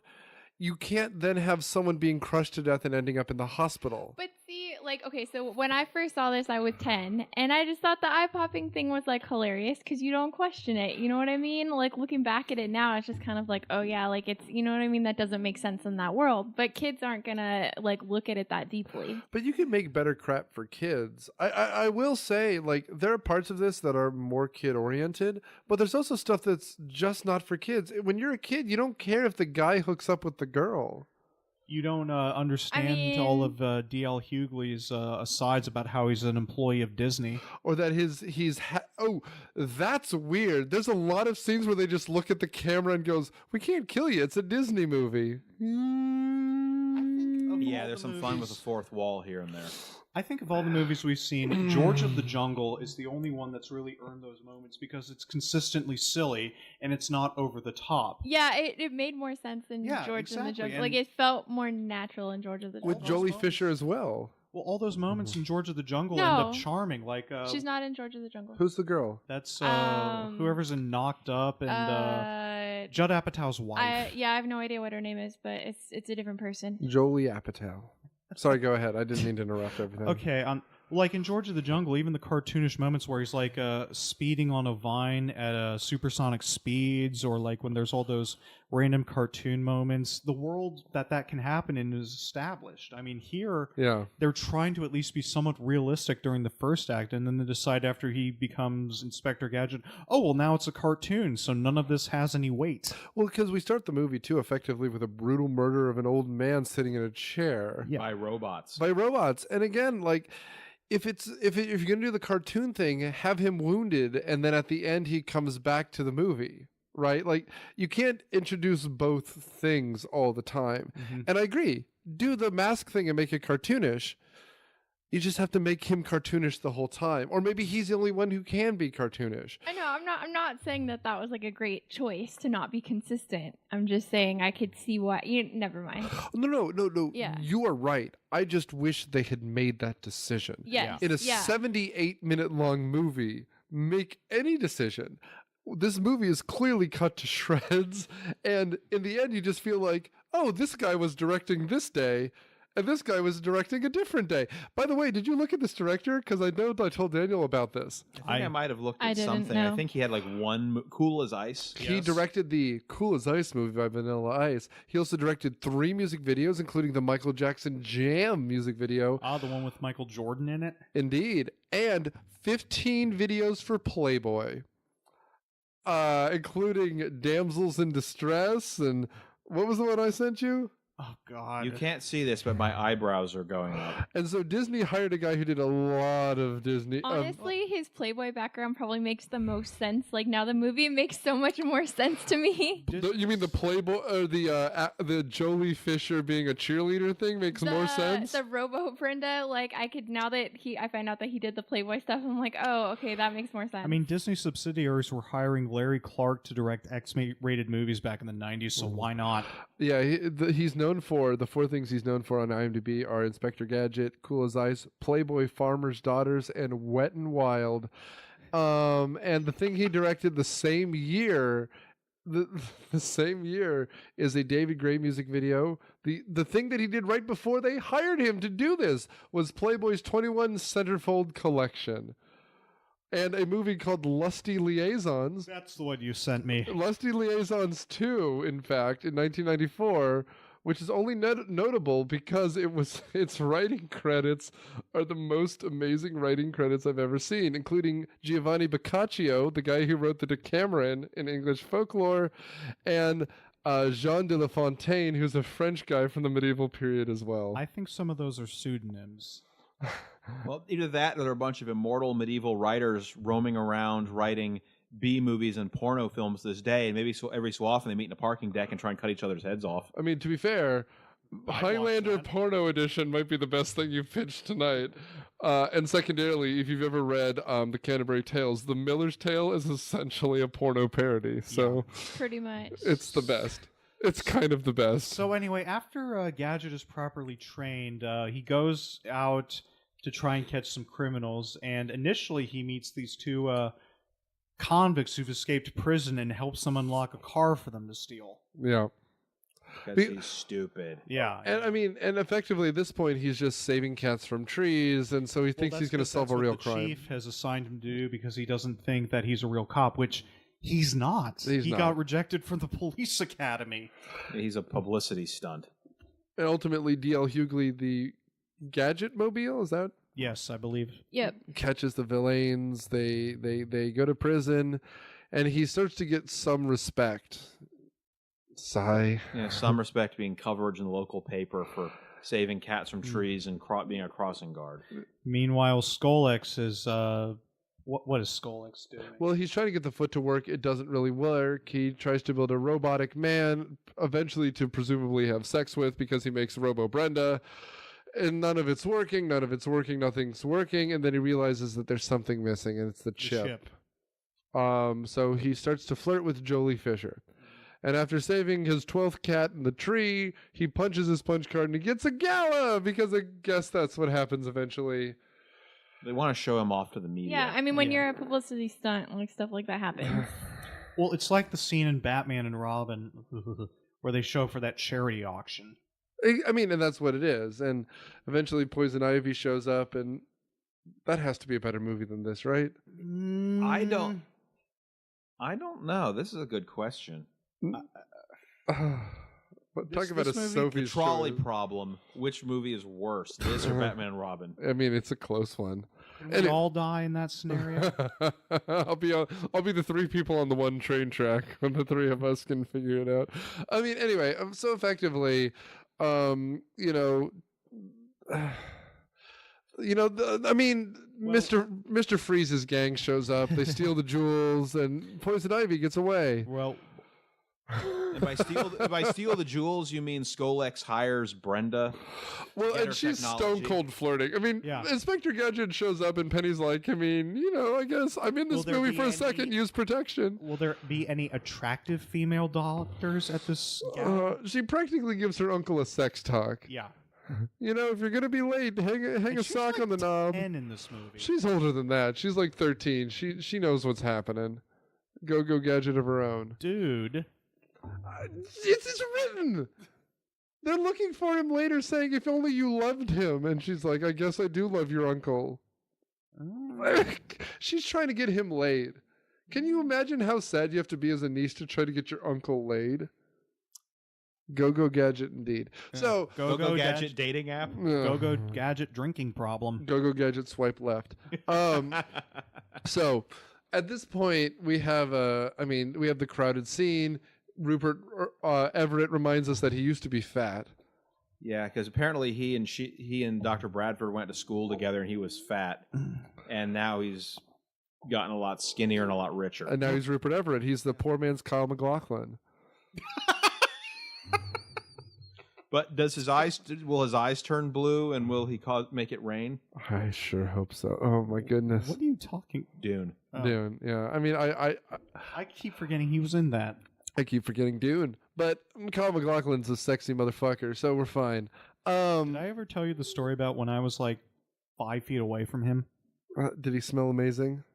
you can't then have someone being crushed to death and ending up in the hospital. But see, okay, so when I first saw this, I was 10, and I just thought the eye-popping thing was, hilarious, because you don't question it, you know what I mean? Looking back at it now, it's just kind of like, oh yeah, it's, you know what I mean? That doesn't make sense in that world, but kids aren't gonna, look at it that deeply. But you can make better crap for kids. I will say, there are parts of this that are more kid-oriented, but there's also stuff that's just not for kids. When you're a kid, you don't care if the guy hooks up with the girl. You don't understand all of D.L. Hughley's asides about how he's an employee of Disney. Or that that's weird. There's a lot of scenes where they just look at the camera and goes, we can't kill you. It's a Disney movie. Of Yeah, there's some fun with the fourth wall here and there. I think of all the movies we've seen, George of the Jungle is the only one that's really earned those moments because it's consistently silly and it's not over the top. Yeah, it made more sense than George and the Jungle. Like, it felt more natural in George of the Jungle. With Jolie Fisher as well. Well, all those moments in George of the Jungle end up charming. Like she's not in George of the Jungle. Who's the girl? That's whoever's in Knocked Up and Judd Apatow's wife. I have no idea what her name is, but it's a different person. Jolie Apatow. Sorry, go ahead. I didn't mean to interrupt everything. Okay, like in George of the Jungle, even the cartoonish moments where he's like speeding on a vine at supersonic speeds, or like when there's all those random cartoon moments, the world that can happen in is established. I mean, here they're trying to at least be somewhat realistic during the first act, and then they decide after he becomes Inspector Gadget, oh, well, now it's a cartoon, so none of this has any weight. Well, because we start the movie, too, effectively with a brutal murder of an old man sitting in a chair. Yeah. By robots. And again, like... If you're gonna do the cartoon thing, have him wounded, and then at the end he comes back to the movie, right? Like, you can't introduce both things all the time. Mm-hmm. And I agree, do the mask thing and make it cartoonish. You just have to make him cartoonish the whole time, or maybe he's the only one who can be cartoonish. I know. I'm not saying that was like a great choice to not be consistent. I'm just saying I could see why. Never mind. No. Yeah. You are right. I just wish they had made that decision. Yes. In a 78-minute long movie, make any decision. This movie is clearly cut to shreds, and in the end, you just feel like, oh, this guy was directing this day. And this guy was directing a different day. By the way, did you look at this director? Because I know I told Daniel about this. I think I might have looked at something. I think he had like one Cool as Ice. He directed the Cool as Ice movie by Vanilla Ice. He also directed 3 music videos, including the Michael Jackson Jam music video. The one with Michael Jordan in it? Indeed. And 15 videos for Playboy, including Damsels in Distress. And what was the one I sent you? Oh, God. You can't see this, but my eyebrows are going up. And so Disney hired a guy who did a lot of Disney. Honestly, his Playboy background probably makes the most sense. Like, now the movie makes so much more sense to me. You mean the Playboy, or the Jolie Fisher being a cheerleader thing makes more sense? The Robo Brenda, like, I could, now that I find out that he did the Playboy stuff, I'm like, oh, okay, that makes more sense. I mean, Disney subsidiaries were hiring Larry Clark to direct X-rated movies back in the 90s, so why not? Yeah, he's known for, the 4 things he's known for on IMDb are Inspector Gadget, Cool as Ice, Playboy Farmer's Daughters, and Wet and Wild. And the thing he directed the same year, the same year, is a David Gray music video. The thing that he did right before they hired him to do this was Playboy's 21 Centerfold Collection. And a movie called Lusty Liaisons. That's the one you sent me. Lusty Liaisons 2, in fact, in 1994, which is only notable because its writing credits are the most amazing writing credits I've ever seen, including Giovanni Boccaccio, the guy who wrote the Decameron in English folklore, and Jean de La Fontaine, who's a French guy from the medieval period as well. I think some of those are pseudonyms. Well, either that or there are a bunch of immortal medieval writers roaming around writing B movies and porno films this day, and maybe every so often they meet in a parking deck and try and cut each other's heads off. I mean, to be fair, Highlander Porno Edition might be the best thing you've pitched tonight. And secondarily, if you've ever read the Canterbury Tales, The Miller's Tale is essentially a porno parody. So pretty much. It's the best. It's kind of the best. So anyway, after Gadget is properly trained, he goes out to try and catch some criminals, and initially he meets these 2 convicts who've escaped prison and helps them unlock a car for them to steal. Yeah. Because he's stupid. Yeah. And effectively at this point he's just saving cats from trees, and so he thinks he's going to solve a real crime. The chief has assigned him to do because he doesn't think that he's a real cop, which he's not. He got rejected from the police academy. He's a publicity stunt. And ultimately D.L. Hughley, the Gadget Mobile, is that? Yes, I believe. Yep. Catches the villains. They go to prison, and he starts to get some respect. Sigh. Yeah, some respect being coverage in the local paper for saving cats from trees and being a crossing guard. Meanwhile, Skolex is What is Skolex doing? Well, he's trying to get the foot to work. It doesn't really work. He tries to build a robotic man, eventually to presumably have sex with, because he makes Robo Brenda. And none of it's working, nothing's working. And then he realizes that there's something missing, and it's the chip. So he starts to flirt with Jolie Fisher. And after saving his 12th cat in the tree, he punches his punch card and he gets a gala, because I guess that's what happens eventually. They want to show him off to the media. Yeah, I mean, when you're a publicity stunt, like stuff like that happens. Well, it's like the scene in Batman and Robin where they show for that charity auction. I mean, and that's what it is. And eventually Poison Ivy shows up, and that has to be a better movie than this, right? I don't know. This is a good question. But talk about a Sophie's trolley choice. problem. Which movie is worse, this or Batman and Robin? I mean, it's a close one. We all die in that scenario. I'll be the three people on the one train track when the three of us can figure it out. I mean, anyway, so effectively, Mr. Freeze's gang shows up. They steal the jewels, and Poison Ivy gets away. Well, And by steal the jewels, you mean Skolex hires Brenda? Well, and she's stone cold flirting. I mean, Inspector Gadget shows up, and Penny's like, I guess I'm in this movie for a second. Use protection. Will there be any attractive female doctors at this? She practically gives her uncle a sex talk. Yeah. If you're gonna be late, hang a sock on the knob. 10 in this movie. She's older than that. She's like 13. She knows what's happening. Go Gadget of her own. Dude. It's written. They're looking for him later, saying, if only you loved him. And she's like, I guess I do love your uncle. She's trying to get him laid. Can you imagine how sad you have to be as a niece to try to get your uncle laid? Go Gadget, indeed. Yeah. So Go Gadget dating app. Go Gadget drinking problem. Go Gadget swipe left. So at this point, we have the crowded scene. Rupert Everett reminds us that he used to be fat. Yeah, because apparently he and Dr. Bradford went to school together, and he was fat, and now he's gotten a lot skinnier and a lot richer. And now he's Rupert Everett. He's the poor man's Kyle MacLachlan. But will his eyes turn blue, and will he make it rain? I sure hope so. Oh my goodness! What are you talking? Dune. Oh. Dune. Yeah, I mean, I keep forgetting he was in that. I keep forgetting Dune, but Kyle MacLachlan's a sexy motherfucker, so we're fine. Did I ever tell you the story about when I was like 5 feet away from him? Did he smell amazing?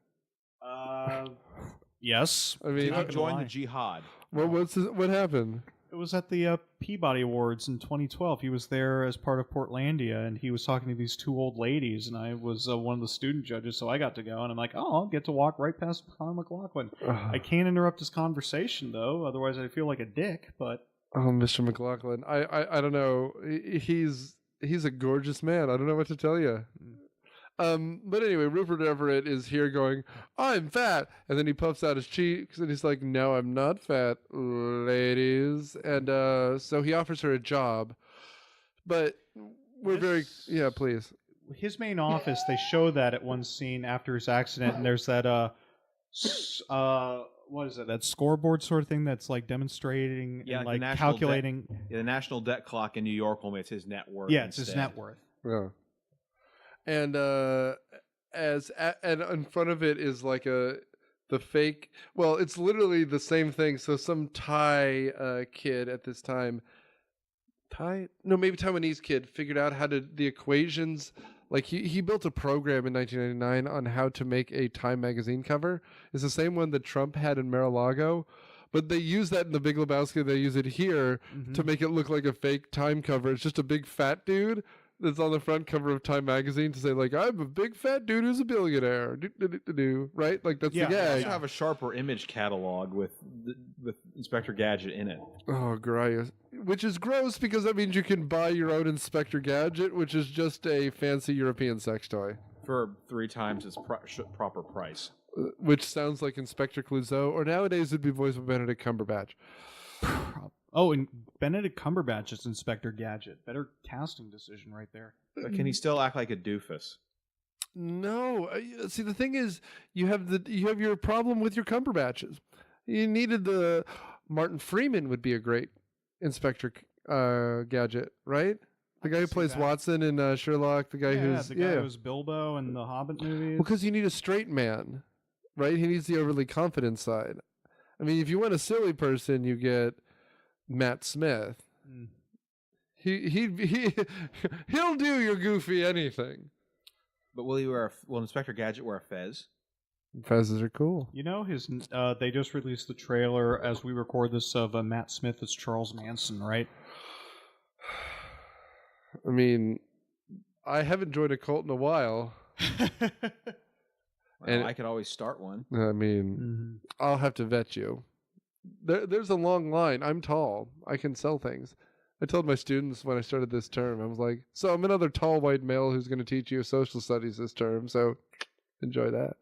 Yes. I mean, he joined the jihad. What happened? It was at the Peabody Awards in 2012. He was there as part of Portlandia, and he was talking to these two old ladies, and I was one of the student judges, so I got to go, and I'm like, I'll get to walk right past Kyle MacLachlan. I can't interrupt his conversation, though, otherwise I feel like a dick, but... Oh, Mr. MacLachlan. I don't know. He's a gorgeous man. I don't know what to tell you. But anyway, Rupert Everett is here going, I'm fat. And then he puffs out his cheeks and he's like, no, I'm not fat, ladies. And so he offers her a job. But yeah, please. His main office, they show that at one scene after his accident, and there's that, what is it, that scoreboard sort of thing that's like demonstrating and like calculating. The national debt clock in New York will make his net worth. Yeah, it's his net worth. Yeah. And and in front of it is like the fake. Well, it's literally the same thing. So some Thai kid at this time, maybe Taiwanese kid figured out how to the equations. Like he built a program in 1999 on how to make a Time magazine cover. It's the same one that Trump had in Mar-a-Lago. But they use that in The Big Lebowski. They use it here to make it look like a fake Time cover. It's just a big fat dude that's on the front cover of Time magazine to say, like, I'm a big fat dude who's a billionaire. Right? Like, that's the gag. They also have a sharper image catalog with Inspector Gadget in it. Oh, gross. Which is gross because that means you can buy your own Inspector Gadget, which is just a fancy European sex toy. For 3 times its proper price. Which sounds like Inspector Clouseau, or nowadays it'd be voiced by Benedict Cumberbatch. Oh, and Benedict Cumberbatch is Inspector Gadget. Better casting decision right there. But can he still act like a doofus? No. See, the thing is, you have your problem with your Cumberbatches. You needed the Martin Freeman would be a great Inspector Gadget, right? The guy who plays Watson in Sherlock, the guy who's the guy who was Bilbo in the Hobbit movies. Because you need a straight man, right? He needs the overly confident side. I mean, if you want a silly person, you get Matt Smith. Mm. He'll do your goofy anything. But will Inspector Gadget wear a fez? Fezzes are cool. You know, they just released the trailer as we record this of Matt Smith as Charles Manson, right? I mean, I haven't joined a cult in a while. And I could always start one. I mean, I'll have to vet you. There's a long line. I'm tall. I can sell things. I told my students when I started this term, I was like, so I'm another tall white male who's going to teach you social studies this term, so enjoy that.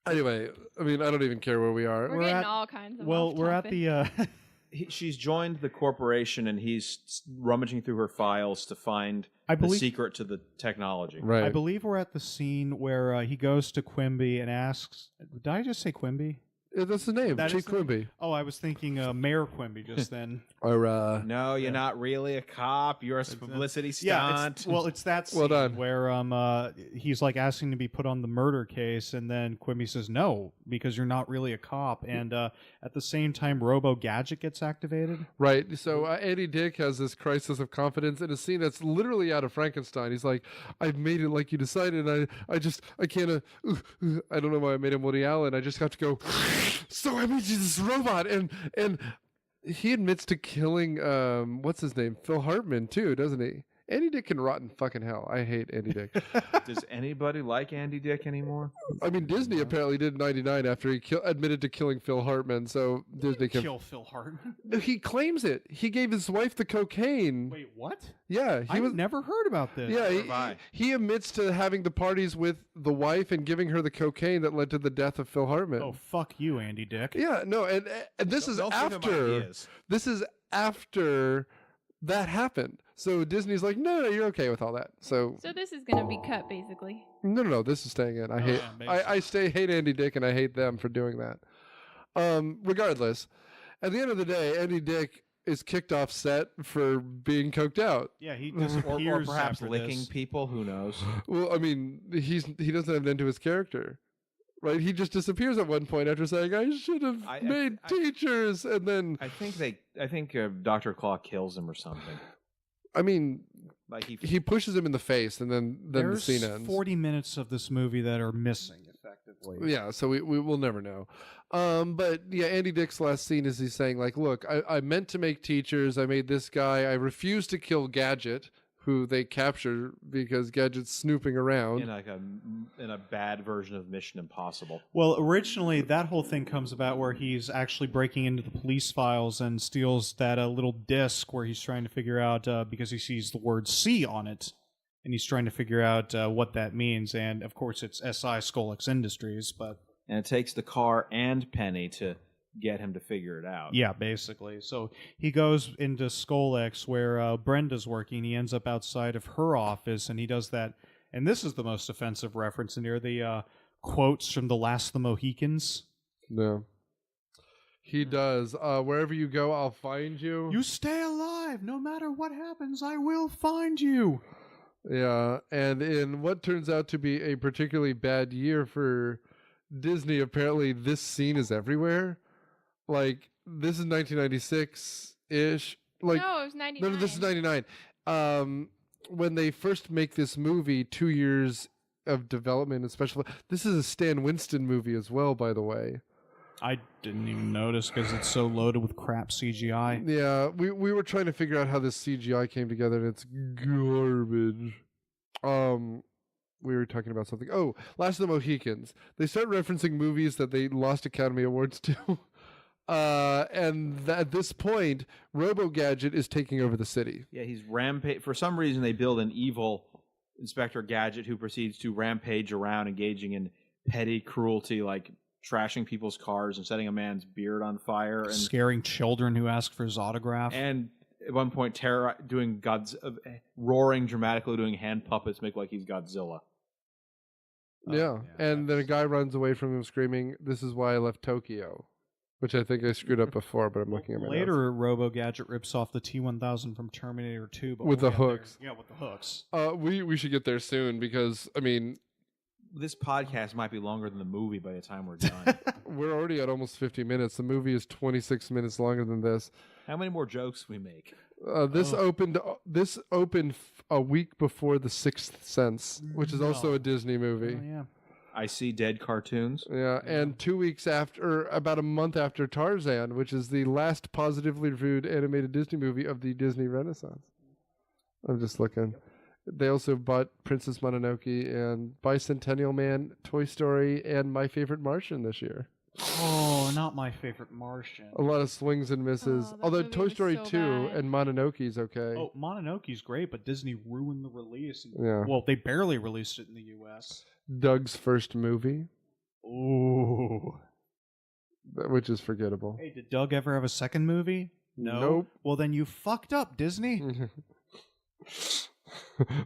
Anyway, I mean, I don't even care where we are. We're getting all kinds of we're at the... She's joined the corporation, and he's rummaging through her files to find the secret to the technology. Right. I believe we're at the scene where he goes to Quimby and asks... Did I just say Quimby? Yeah, that's his name, Chief Quimby. Oh, I was thinking Mayor Quimby just then. Or no, you're not really a cop. You're a publicity stunt. It's that scene where he's like asking to be put on the murder case, and then Quimby says no because you're not really a cop. And at the same time, Robo Gadget gets activated. Right. So Andy Dick has this crisis of confidence in a scene that's literally out of Frankenstein. He's like, "I've made it like you decided. I can't. I don't know why I made him Woody Allen. I just have to go." So I made you this robot, and he admits to killing what's his name, Phil Hartman too, doesn't he? Andy Dick can rot in fucking hell. I hate Andy Dick. Does anybody like Andy Dick anymore? I mean, Disney apparently did in '99 after he admitted to killing Phil Hartman. So Disney can kill Phil Hartman. He claims it. He gave his wife the cocaine. Wait, what? Yeah, I've never heard about this. Yeah, he admits to having the parties with the wife and giving her the cocaine that led to the death of Phil Hartman. Oh, fuck you, Andy Dick. Yeah, no, and this is after. This is after that happened. So Disney's like, no, you're okay with all that. So this is gonna be cut, basically. No, this is staying in. I hate Andy Dick, and I hate them for doing that. Regardless, at the end of the day, Andy Dick is kicked off set for being coked out. Yeah, he disappears or perhaps after licking this. people. Who knows? Well, I mean, he doesn't have an end to his character. Right, he just disappears at one point after saying, "I should have made teachers," and then I think Dr. Claw kills him or something. I mean, like he pushes him in the face, and then the scene ends. There's 40 minutes of this movie that are missing, effectively. Yeah, so we will never know. But yeah, Andy Dick's last scene is he's saying like, "Look, I meant to make teachers. I made this guy. I refused to kill Gadget." Who they capture because Gadget's snooping around in a bad version of Mission Impossible. Well, originally that whole thing comes about where he's actually breaking into the police files and steals that little disc where he's trying to figure out because he sees the word C on it, and he's trying to figure out what that means. And of course, it's SI Scolex Industries, and it takes the car and Penny to get him to figure it out. Yeah, basically. So he goes into Scolex where Brenda's working. He ends up outside of her office, and he does that. And this is the most offensive reference in here, the quotes from The Last of the Mohicans. No. He does. Wherever you go, I'll find you. You stay alive. No matter what happens, I will find you. Yeah, and in what turns out to be a particularly bad year for Disney, apparently this scene is everywhere. Like, this is 1996-ish. Like, no, it was 99. No, this is 99. When they first make this movie, 2 years of development and special... This is a Stan Winston movie as well, by the way. I didn't even notice because it's so loaded with crap CGI. Yeah, we were trying to figure out how this CGI came together, and it's garbage. We were talking about something. Oh, Last of the Mohicans. They start referencing movies that they lost Academy Awards to. And at this point, Robo Gadget is taking over the city. Yeah, he's rampage. For some reason, they build an evil Inspector Gadget who proceeds to rampage around, engaging in petty cruelty, like trashing people's cars and setting a man's beard on fire, and scaring children who ask for his autograph. And at one point doing roaring dramatically, doing hand puppets, make like he's Godzilla. Yeah, and then a guy runs away from him screaming, "This is why I left Tokyo," which I think I screwed up before, but I'm looking at my Later, Robo Gadget rips off the T-1000 from Terminator 2. But with the hooks. Yeah, with the hooks. We should get there soon because, I mean... This podcast might be longer than the movie by the time we're done. We're already at almost 50 minutes. The movie is 26 minutes longer than this. How many more jokes we make? This opened a week before The Sixth Sense, which is also a Disney movie. Oh, yeah. I See Dead cartoons. Yeah, and 2 weeks after, about a month after Tarzan, which is the last positively reviewed animated Disney movie of the Disney Renaissance. I'm just looking. They also bought Princess Mononoke and Bicentennial Man, Toy Story, and My Favorite Martian this year. Oh, not My Favorite Martian. A lot of swings and misses. that Although movie Toy was Story so 2 bad. and Mononoke's okay. Oh, Mononoke's great, but Disney ruined the release. Yeah. Well, they barely released it in the U.S. Doug's first movie, Ooh. which is forgettable. Hey, did Doug ever have a second movie? No. Nope. Well, then you fucked up, Disney.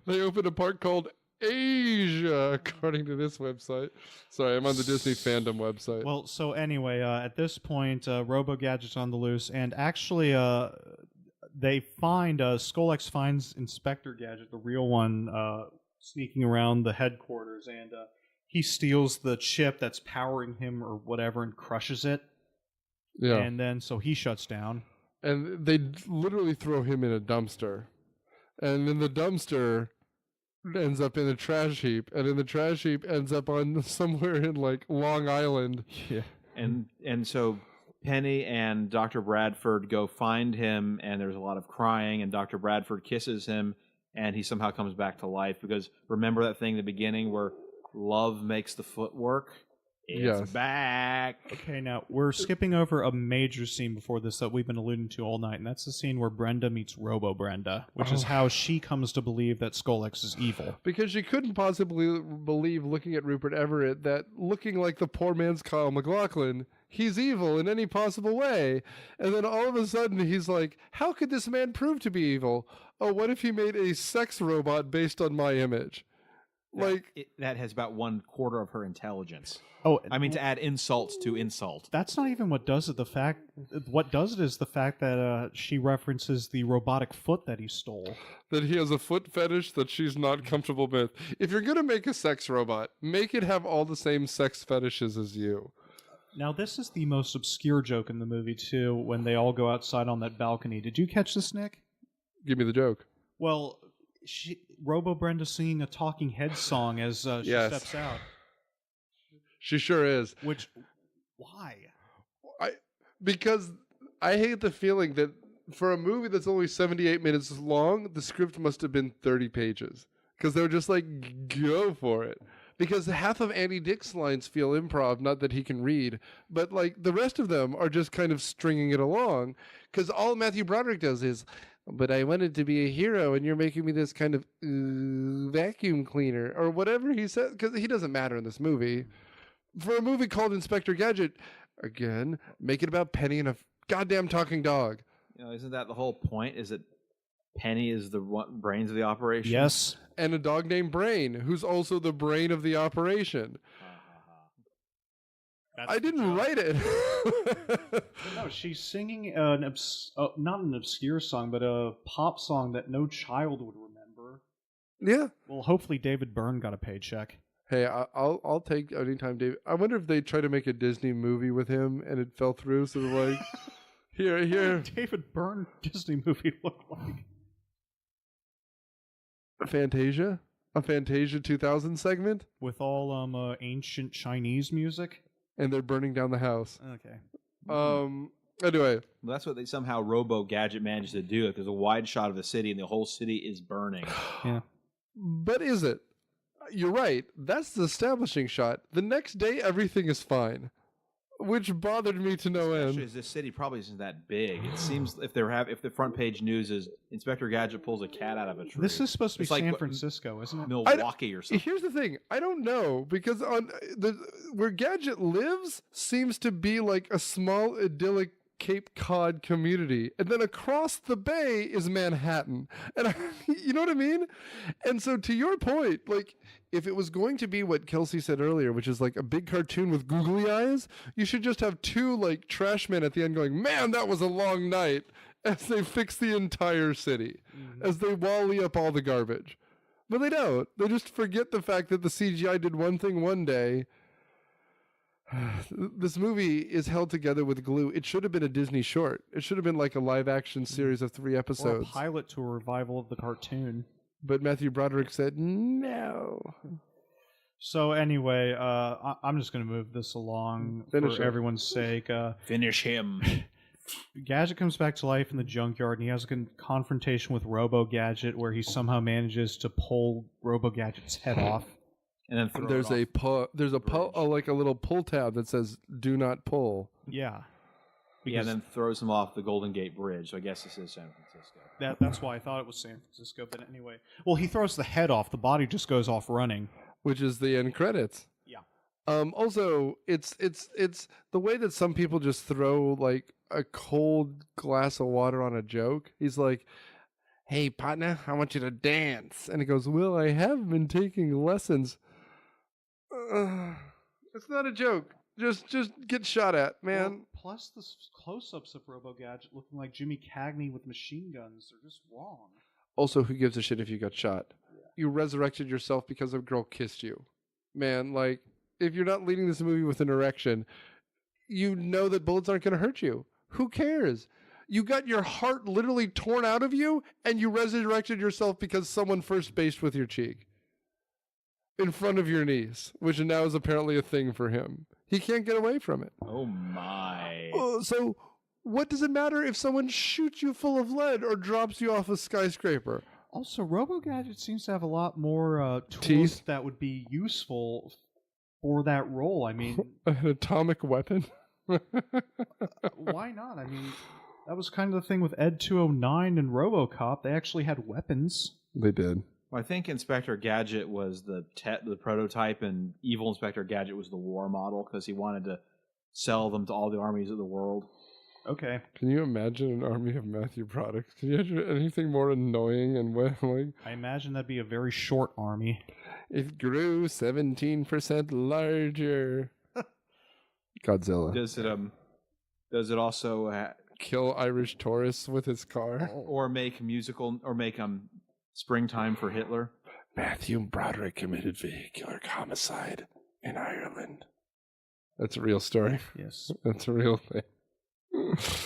They opened a park called Asia, according to this website. Sorry, I'm on the Disney fandom website. Well, so anyway, at this point, Robo Gadget's on the loose, and actually, they find Skolex finds Inspector Gadget, the real one, sneaking around the headquarters, and he steals the chip that's powering him or whatever and crushes it. Yeah. And then so he shuts down. And they literally throw him in a dumpster. And then the dumpster ends up in a trash heap, and in the trash heap ends up on somewhere in like Long Island. Yeah. And so Penny and Dr. Bradford go find him, and there's a lot of crying, and Dr. Bradford kisses him, and he somehow comes back to life, because remember that thing in the beginning where love makes the footwork? It's Yes. back. Okay, now we're skipping over a major scene before this that we've been alluding to all night, and that's the scene where Brenda meets Robo Brenda, which is how she comes to believe that Skolex is evil. Because she couldn't possibly believe, looking at Rupert Everett, that looking like the poor man's Kyle MacLachlan, he's evil in any possible way. And then all of a sudden he's like, how could this man prove to be evil? Oh, what if he made a sex robot based on my image? That has about 1/4 of her intelligence. Oh, I mean, to add insult to insult. that's not even what does it. What does it is the fact that she references the robotic foot that he stole. That he has a foot fetish that she's not comfortable with. If you're going to make a sex robot, make it have all the same sex fetishes as you. Now, this is the most obscure joke in the movie, too, when they all go outside on that balcony. Did you catch this, Nick? Give me the joke. Well, Robo Brenda's singing a Talking Heads song as she Yes. steps out. She sure is. Which, why? Because I hate the feeling that for a movie that's only 78 minutes long, the script must have been 30 pages. Because they were just like, go for it. Because half of Andy Dick's lines feel improv, not that he can read. But like the rest of them are just kind of stringing it along. Because all Matthew Broderick does is, but I wanted to be a hero and you're making me this kind of vacuum cleaner. Or whatever he says. Because he doesn't matter in this movie. For a movie called Inspector Gadget, again, make it about Penny and a goddamn talking dog. You know, isn't that the whole point? Is that Penny is the brains of the operation? Yes. And a dog named Brain, who's also the brain of the operation. I didn't write it. No, she's singing not an obscure song, but a pop song that no child would remember. Yeah. Well, hopefully David Byrne got a paycheck. Hey, I'll take anytime, David. I wonder if they tried to make a Disney movie with him and it fell through. So they're like, here. What did David Byrne Disney movie look like? A Fantasia 2000 segment, With all ancient Chinese music. and they're burning down the house. Okay. Anyway, Well, that's what they somehow Robo Gadget managed to do. There's a wide shot of the city, and the whole city is burning. Yeah. but is it? You're right. That's the establishing shot. The next day, everything is fine, which bothered me to no Especially end. as this city probably isn't that big. It seems if the front page news is Inspector Gadget pulls a cat out of a tree. This is supposed to be It's like San what- Francisco, isn't it? Milwaukee or something. Here's the thing. I don't know, because on where Gadget lives seems to be like a small idyllic Cape Cod community, and then across the bay is Manhattan. And you know what I mean? And so to your point, like, if it was going to be what Kelsey said earlier, which is like a big cartoon with googly eyes, you should just have two like trash men at the end going, man, that was a long night, as they fix the entire city, as they wally up all the garbage. But they don't. They just forget the fact that the CGI did one thing one day. This movie is held together with glue. It should have been a Disney short. It should have been like a live-action series of 3 episodes. Or a pilot to a revival of the cartoon. But Matthew Broderick said no. So anyway, I'm just going to move this along for everyone's sake. Finish him. Gadget comes back to life in the junkyard, and he has a confrontation with Robo Gadget, where he somehow manages to pull Robo Gadget's head off. And then there's a like a little pull tab that says "Do not pull." Yeah. Yeah, and then throws him off the Golden Gate Bridge. So I guess this is San Francisco. That's why I thought it was San Francisco. But anyway, well, he throws the head off. The body just goes off running, which is the end credits. Yeah. Also, it's the way that some people just throw like a cold glass of water on a joke. He's like, "Hey, partner, I want you to dance," and he goes, "Well, I have been taking lessons." It's not a joke. Just get shot at, man. Well, plus the close-ups of Robo Gadget looking like Jimmy Cagney with machine guns. They're just wrong. Also, who gives a shit if you got shot? Yeah. You resurrected yourself because a girl kissed you. Man, like, if you're not leading this movie with an erection, you know that bullets aren't going to hurt you. Who cares? You got your heart literally torn out of you, and you resurrected yourself because someone first based with your cheek. In front of your niece, which now is apparently a thing for him. He can't get away from it. Oh my. So what does it matter if someone shoots you full of lead or drops you off a skyscraper? Also, Robo Gadget seems to have a lot more tools teeth that would be useful for that role. I mean... An atomic weapon? Why not? I mean, that was kind of the thing with Ed 209 and RoboCop. They actually had weapons. They did. Well, I think Inspector Gadget was the prototype, and Evil Inspector Gadget was the war model because he wanted to sell them to all the armies of the world. Okay. Can you imagine an army of Matthew products? Can you imagine anything more annoying and like? I imagine that'd be a very short army. It grew 17% larger. Godzilla. Does it also kill Irish tourists with his car, or make Springtime for Hitler? Matthew Broderick committed vehicular homicide in Ireland. That's a real story. Yes. That's a real thing.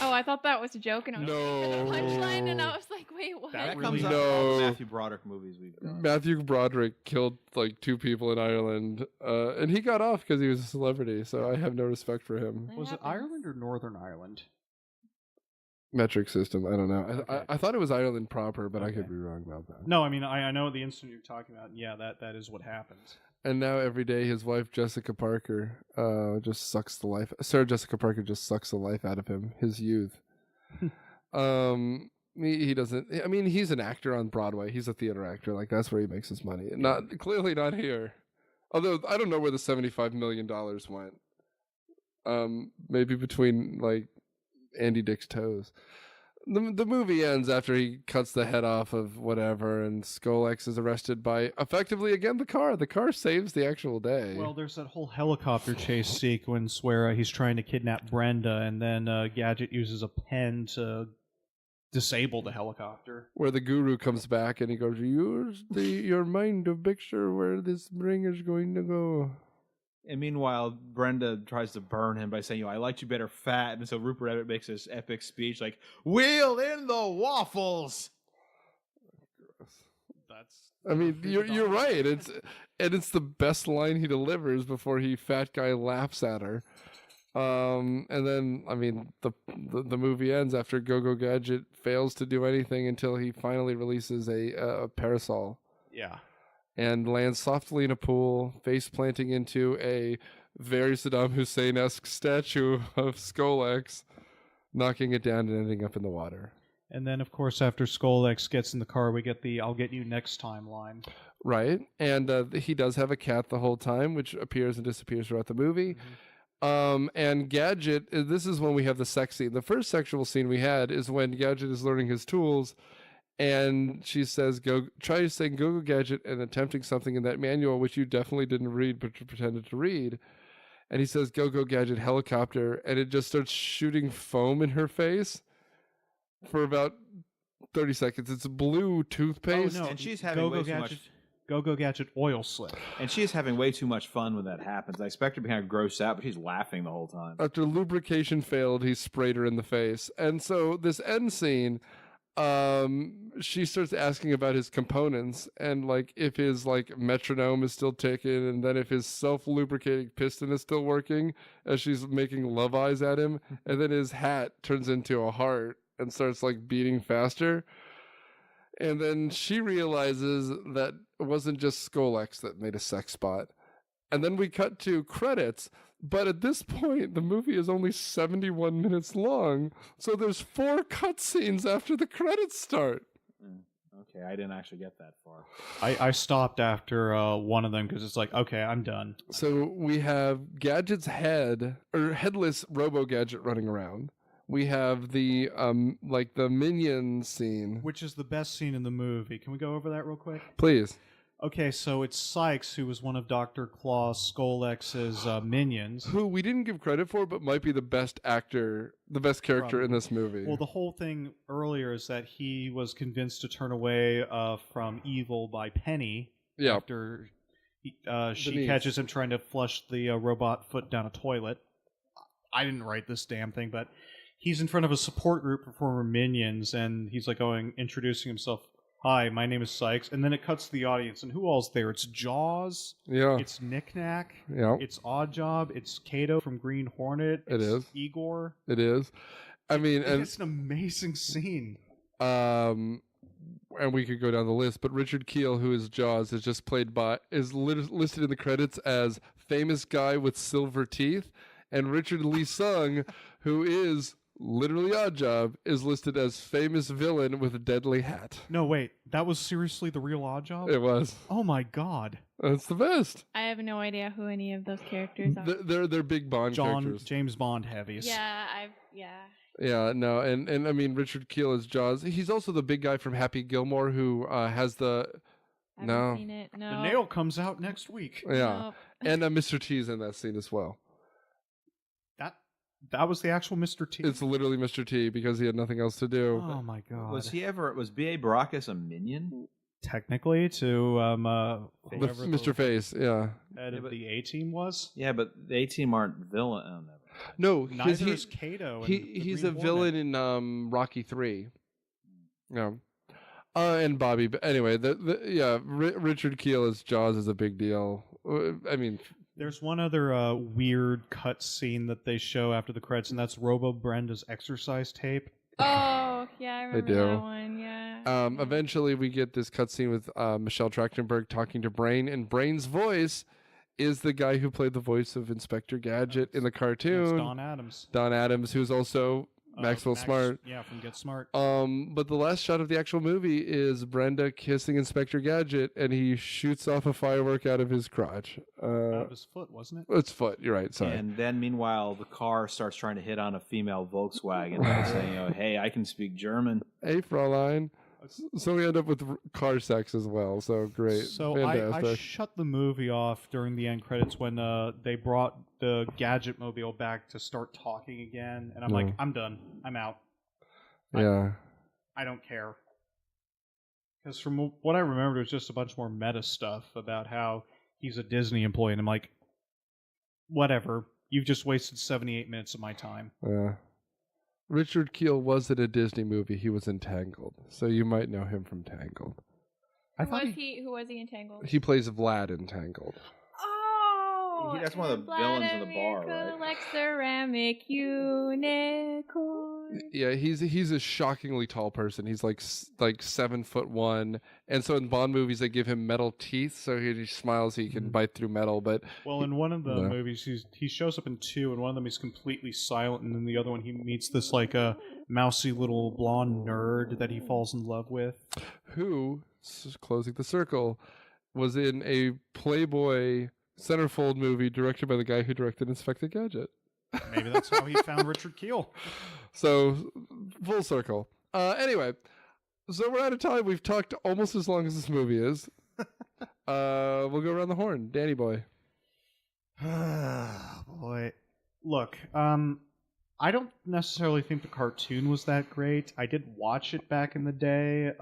Oh, I thought that was a joke, and I was no. waiting for the punchline, and I was like, wait, what? That comes up in all the Matthew Broderick movies we've done. Matthew Broderick killed like 2 people in Ireland, and he got off because he was a celebrity, so I have no respect for him. Was it Ireland or Northern Ireland? Metric system, I don't know. I thought it was Ireland proper, but I could be wrong about that. No, I mean, I know the incident you're talking about, and yeah, that is what happened. And now every day his wife, Jessica Parker, just sucks the life... Sarah Jessica Parker just sucks the life out of him, his youth. He doesn't... I mean, he's an actor on Broadway. He's a theater actor. Like, that's where he makes his money. Clearly not here. Although, I don't know where the $75 million went. Maybe between, like, Andy Dick's toes. The movie ends after he cuts the head off of whatever, and Skolex is arrested by, effectively, again, the car. The car saves the actual day. Well, there's that whole helicopter chase sequence where he's trying to kidnap Brenda, and then Gadget uses a pen to disable the helicopter. Where the guru comes back and he goes, use your mind to picture where this ring is going to go. And meanwhile, Brenda tries to burn him by saying, I liked you better fat. And so Rupert Everett makes this epic speech like, wheel in the waffles! I mean, you're right. It's the best line he delivers before fat guy laughs at her. And then, I mean, the movie ends after Go-Go Gadget fails to do anything until he finally releases a parasol. Yeah. And lands softly in a pool, face planting into a very Saddam Hussein-esque statue of Skolex, knocking it down and ending up in the water. And then, of course, after Skolex gets in the car, we get the I'll get you next time line. Right. And he does have a cat the whole time, which appears and disappears throughout the movie. And Gadget, this is when we have the sex scene. The first sexual scene we had is when Gadget is learning his tools, and she says, try saying go Gadget and attempting something in that manual, which you definitely didn't read, but you pretended to read. And he says, go Gadget, helicopter, and it just starts shooting foam in her face for about 30 seconds. It's blue toothpaste. And she's having way too much. Go Gadget oil slick. And she is having way too much fun when that happens. I expect her to be kind of grossed out, but she's laughing the whole time. After lubrication failed, he sprayed her in the face. And so this end scene, she starts asking about his components and like if his like metronome is still ticking, and then if his self-lubricating piston is still working as she's making love eyes at him, and then his hat turns into a heart and starts like beating faster. And then she realizes that it wasn't just Skolex that made a sex spot. And then we cut to credits. But at this point, the movie is only 71 minutes long. So there's 4 cutscenes after the credits start. Okay, I didn't actually get that far. I stopped after one of them because it's like, okay, I'm done. So we have Gadget's headless Robo Gadget running around. We have the like the minion scene, which is the best scene in the movie. Can we go over that real quick? Please. Okay, so it's Sykes, who was one of Dr. Claus Skolex's minions. Who we didn't give credit for, but might be the best actor, the best character in this movie. Well, the whole thing earlier is that he was convinced to turn away from evil by Penny. Yeah. After she catches him trying to flush the robot foot down a toilet. I didn't write this damn thing, but he's in front of a support group for former minions, and he's like introducing himself. Hi, my name is Sykes. And then it cuts to the audience, and who all's there? It's Jaws. Yeah. It's Knick-Knack. Yeah. It's Oddjob. It's Kato from Green Hornet. It is. Igor. It is. I mean, and it's an amazing scene. And we could go down the list, but Richard Kiel, who is Jaws, is listed in the credits as famous guy with silver teeth, and Richard Lee Sung, who is literally Oddjob, is listed as famous villain with a deadly hat. No, wait. That was seriously the real Oddjob? It was. Oh my god. That's the best. I have no idea who any of those characters are. They're big Bond characters. James Bond heavies. Yeah, Yeah, no, and I mean, Richard Kiel is Jaws. He's also the big guy from Happy Gilmore who has the... I haven't seen it. No. The nail comes out next week. Yeah. Nope. And Mr. T's in that scene as well. That was the actual Mr. T? It's literally Mr. T because he had nothing else to do. Oh my god. Was B.A. Baracus a minion? Technically, to Mr. Face, yeah. Head of the A-Team was? Yeah, but the A-Team aren't villain. Oh, never. No, neither is Kato. He's a villain in Rocky 3. No. And Bobby. But anyway, Richard Kiel as Jaws is a big deal. I mean... There's one other weird cut scene that they show after the credits, and that's Robo Brenda's exercise tape. Oh, yeah, I remember that one, yeah. Eventually, we get this cut scene with Michelle Trachtenberg talking to Brain, and Brain's voice is the guy who played the voice of Inspector Gadget in the cartoon. It's Don Adams. Don Adams, who's also... Maxwell Smart. Yeah, from Get Smart. But the last shot of the actual movie is Brenda kissing Inspector Gadget, and he shoots off a firework out of his crotch. Out of his foot, wasn't it? It's foot. You're right. Sorry. And then, meanwhile, the car starts trying to hit on a female Volkswagen by saying, "Hey, I can speak German." Hey, Fraulein. So we end up with car sex as well. So great. So fantastic. I shut the movie off during the end credits when they brought the Gadget Mobile back to start talking again, and I'm like, I'm done. I'm out. Yeah. I don't care. Because from what I remembered, it was just a bunch more meta stuff about how he's a Disney employee, and I'm like, whatever. You've just wasted 78 minutes of my time. Yeah. Richard Kiel was in a Disney movie. He was in Tangled, so you might know him from Tangled. Who was he in Tangled? He plays Vlad in Tangled. Oh, that's one of the villains in the bar, right? Like ceramic unicorn. Yeah, he's a shockingly tall person. He's like 7'1", and so in Bond movies they give him metal teeth, so he smiles, he can bite through metal. But in one of the movies, he shows up in two, and one of them he's completely silent, and then the other one he meets this like a mousy little blonde nerd that he falls in love with. Who, closing the circle, was in a Playboy centerfold movie directed by the guy who directed Inspector Gadget. Maybe that's how he found Richard Kiel. So, full circle. Anyway, so we're out of time. We've talked almost as long as this movie is. We'll go around the horn. Danny boy. Boy. Look, I don't necessarily think the cartoon was that great. I did watch it back in the day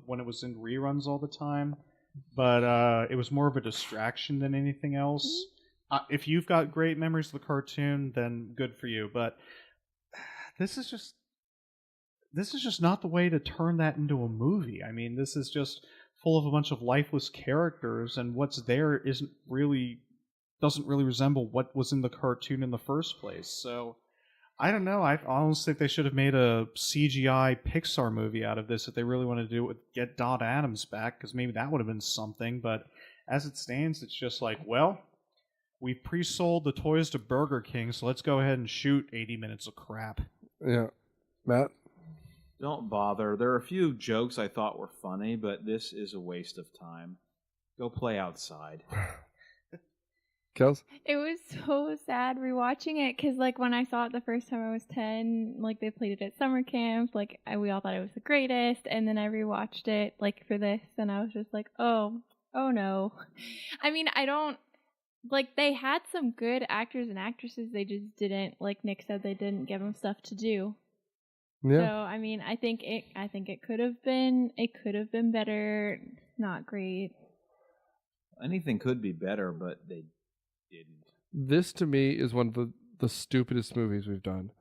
when it was in reruns all the time, but it was more of a distraction than anything else. If you've got great memories of the cartoon, then good for you. But this is just not the way to turn that into a movie. I mean, this is just full of a bunch of lifeless characters, and what's there doesn't really resemble what was in the cartoon in the first place. So I don't know. I honestly think they should have made a CGI Pixar movie out of this if they really wanted to do it. Get Dot Adams back, because maybe that would have been something. But as it stands, it's just like, well, we've pre-sold the toys to Burger King, so let's go ahead and shoot 80 minutes of crap. Yeah. Matt? Don't bother. There are a few jokes I thought were funny, but this is a waste of time. Go play outside. Kels? It was so sad rewatching it because, like, when I saw it the first time I was 10, like, they played it at summer camp. Like, we all thought it was the greatest. And then I rewatched it, like, for this, and I was just like, oh no. I mean, like, they had some good actors and actresses. They just didn't, like Nick said, they didn't give them stuff to do. Yeah. So, I mean, I think it could have been better. Not great. Anything could be better, but they didn't. This, to me, is one of the stupidest movies we've done.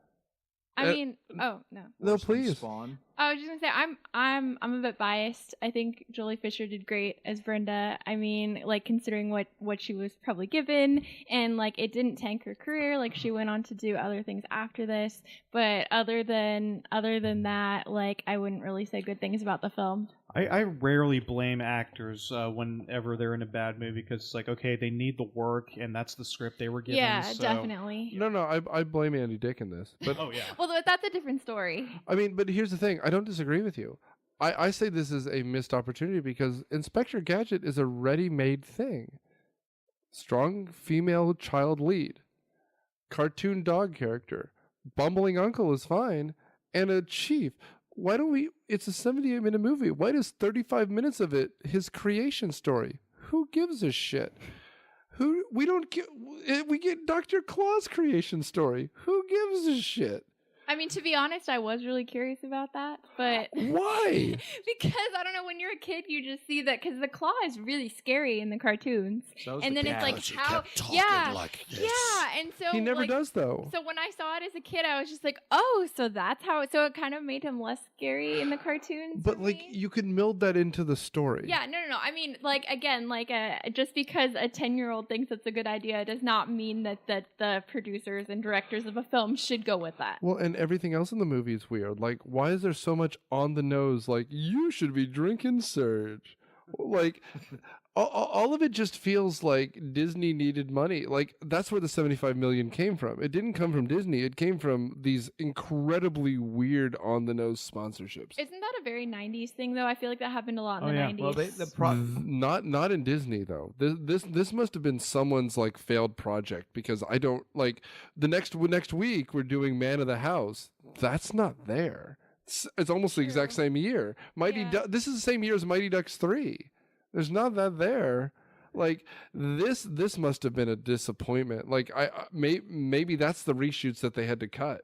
I mean, oh no. No, please. Spawn. I was just gonna say I'm a bit biased. I think Jolie Fisher did great as Brenda. I mean, like, considering what she was probably given, and like, it didn't tank her career. Like, she went on to do other things after this. But other than that, like, I wouldn't really say good things about the film. I rarely blame actors whenever they're in a bad movie, because it's like, okay, they need the work, and that's the script they were given. Yeah, so. definitely. No, I blame Andy Dick in this. But Oh, yeah. Well, that's a different story. I mean, but here's the thing. I don't disagree with you. I say this is a missed opportunity because Inspector Gadget is a ready-made thing. Strong female child lead. Cartoon dog character. Bumbling uncle is fine. And a chief. Why don't we... It's a 78-minute movie. Why does 35 minutes of it his creation story? Who gives a shit? We get Dr. Claw's creation story. Who gives a shit? I mean, to be honest, I was really curious about that, but why? Because I don't know, when you're a kid, you just see that because the claw is really scary in the cartoons, and then it's like how, and so he never does though. So when I saw it as a kid, I was just like, oh, so that's how. So it kind of made him less scary in the cartoons. But like, you could build that into the story. Yeah, no. I mean, like, again, like, just because a 10-year-old thinks it's a good idea does not mean that the producers and directors of a film should go with that. Well, and everything else in the movie is weird. Like, why is there so much on the nose? Like, you should be drinking Surge. Like, all of it just feels like Disney needed money. Like, that's where the $75 million came from. It didn't come from Disney. It came from these incredibly weird on the nose sponsorships. Isn't that a very 90s thing, though? I feel like that happened a lot in the 90s. Well, not in Disney though. This must have been someone's like failed project, because I don't like the next week we're doing Man of the House. That's not there. It's almost the exact same year. This is the same year as Mighty Ducks 3. There's not that there. Like, this must have been a disappointment. Like, maybe that's the reshoots that they had to cut.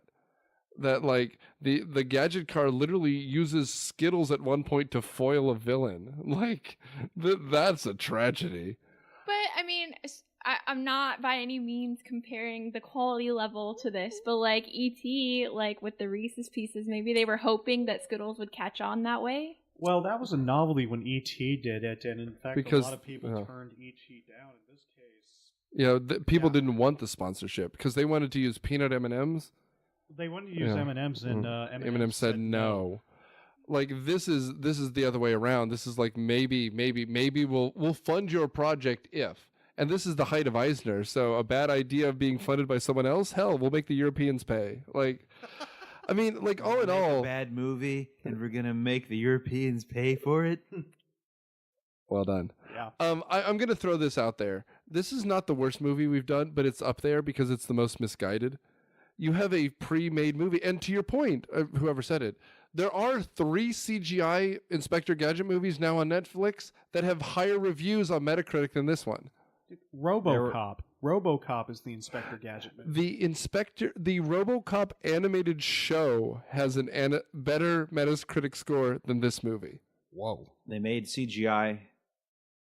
That, like, the gadget car literally uses Skittles at one point to foil a villain. Like, that's a tragedy. But I mean, I'm not by any means comparing the quality level to this, but like E.T., like with the Reese's Pieces, maybe they were hoping that Skittles would catch on that way. Well, that was a novelty when E.T. did it, and in fact, a lot of people turned E.T. down in this case. Yeah, people didn't want the sponsorship because they wanted to use peanut M&Ms. They wanted to use M&Ms, and M&M said no. Like, this is the other way around. This is like maybe we'll fund your project if. And this is the height of Eisner, so a bad idea of being funded by someone else, hell, we'll make the Europeans pay. Like, I mean, like, all in all, a bad movie, and we're gonna make the Europeans pay for it. Well done. Yeah. I'm going to throw this out there. This is not the worst movie we've done, but it's up there because it's the most misguided. You have a pre-made movie, and to your point, whoever said it, there are 3 CGI Inspector Gadget movies now on Netflix that have higher reviews on Metacritic than this one. RoboCop. RoboCop is the Inspector Gadget movie. The RoboCop animated show has a better Metacritic score than this movie. Whoa. They made CGI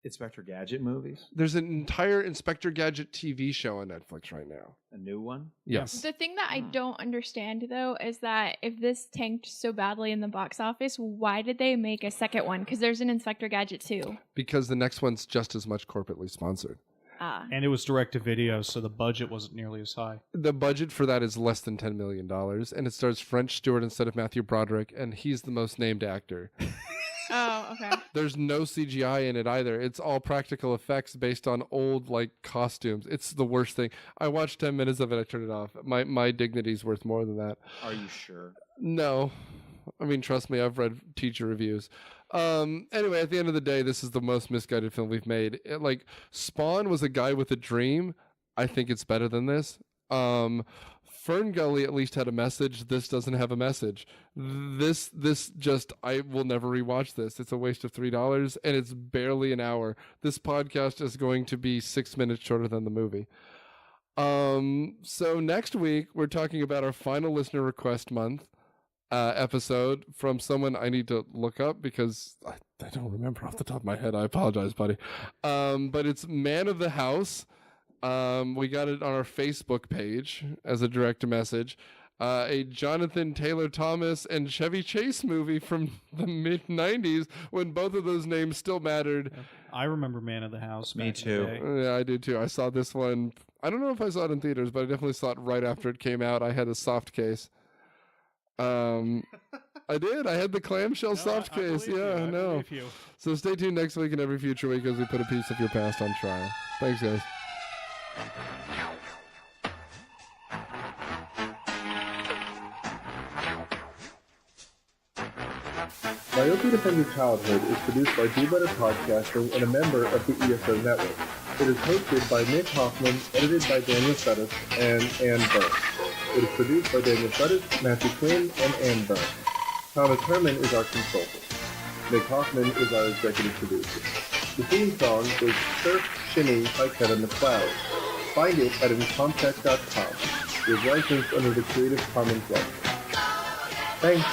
Inspector Gadget movies? There's an entire Inspector Gadget TV show on Netflix right now. A new one? Yes. The thing that I don't understand, though, is that if this tanked so badly in the box office, why did they make a second one? Because there's an Inspector Gadget 2. Because the next one's just as much corporately sponsored. And it was direct-to-video, so the budget wasn't nearly as high. The budget for that is less than $10 million, and it stars French Stewart instead of Matthew Broderick, and he's the most named actor. Oh, okay. There's no CGI in it either. It's all practical effects based on old, costumes. It's the worst thing. I watched 10 minutes of it, I turned it off. My dignity's worth more than that. Are you sure? No. I mean, trust me, I've read teacher reviews. Anyway, at the end of the day, this is the most misguided film we've made. Spawn was a guy with a dream. I think it's better than this. Fern Gully at least had a message. This doesn't have a message. I will never rewatch this. It's a waste of $3, and it's barely an hour. This podcast is going to be 6 minutes shorter than the movie. So next week, we're talking about our final listener request month episode from someone I need to look up because I don't remember off the top of my head. I apologize, buddy. But it's Man of the House. We got it on our Facebook page as a direct message. A Jonathan Taylor Thomas and Chevy Chase movie from the mid-90s when both of those names still mattered. I remember Man of the House. Me too. Yeah, I do too. I saw this one. I don't know if I saw it in theaters, but I definitely saw it right after it came out. I had a soft case. I did. I had the clamshell soft case. Yeah, I know. So stay tuned next week and every future week as we put a piece of your past on trial. Thanks, guys. Myopia Defend Your Childhood is produced by Do Better Podcasting and a member of the ESO Network. It is hosted by Nick Hoffman, edited by Daniel Fettis and Ann Burns. It is produced by Daniel Fettis, Matthew Quinn, and Ann Burns. Thomas Herman is our consultant. Nick Hoffman is our executive producer. The theme song is Surf Shimmy by Kevin MacLeod. Find it at Incomptech.com. It is licensed under the Creative Commons license. Thanks.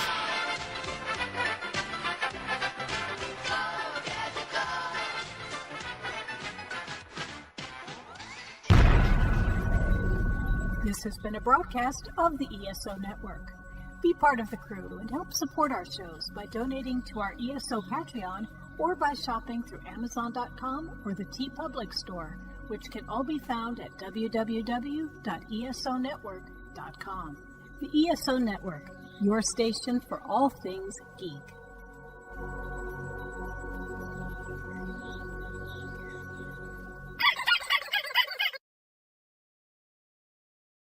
This has been a broadcast of the ESO Network. Be part of the crew and help support our shows by donating to our ESO Patreon or by shopping through Amazon.com or the TeePublic store, which can all be found at www.esonetwork.com. The ESO Network, your station for all things geek.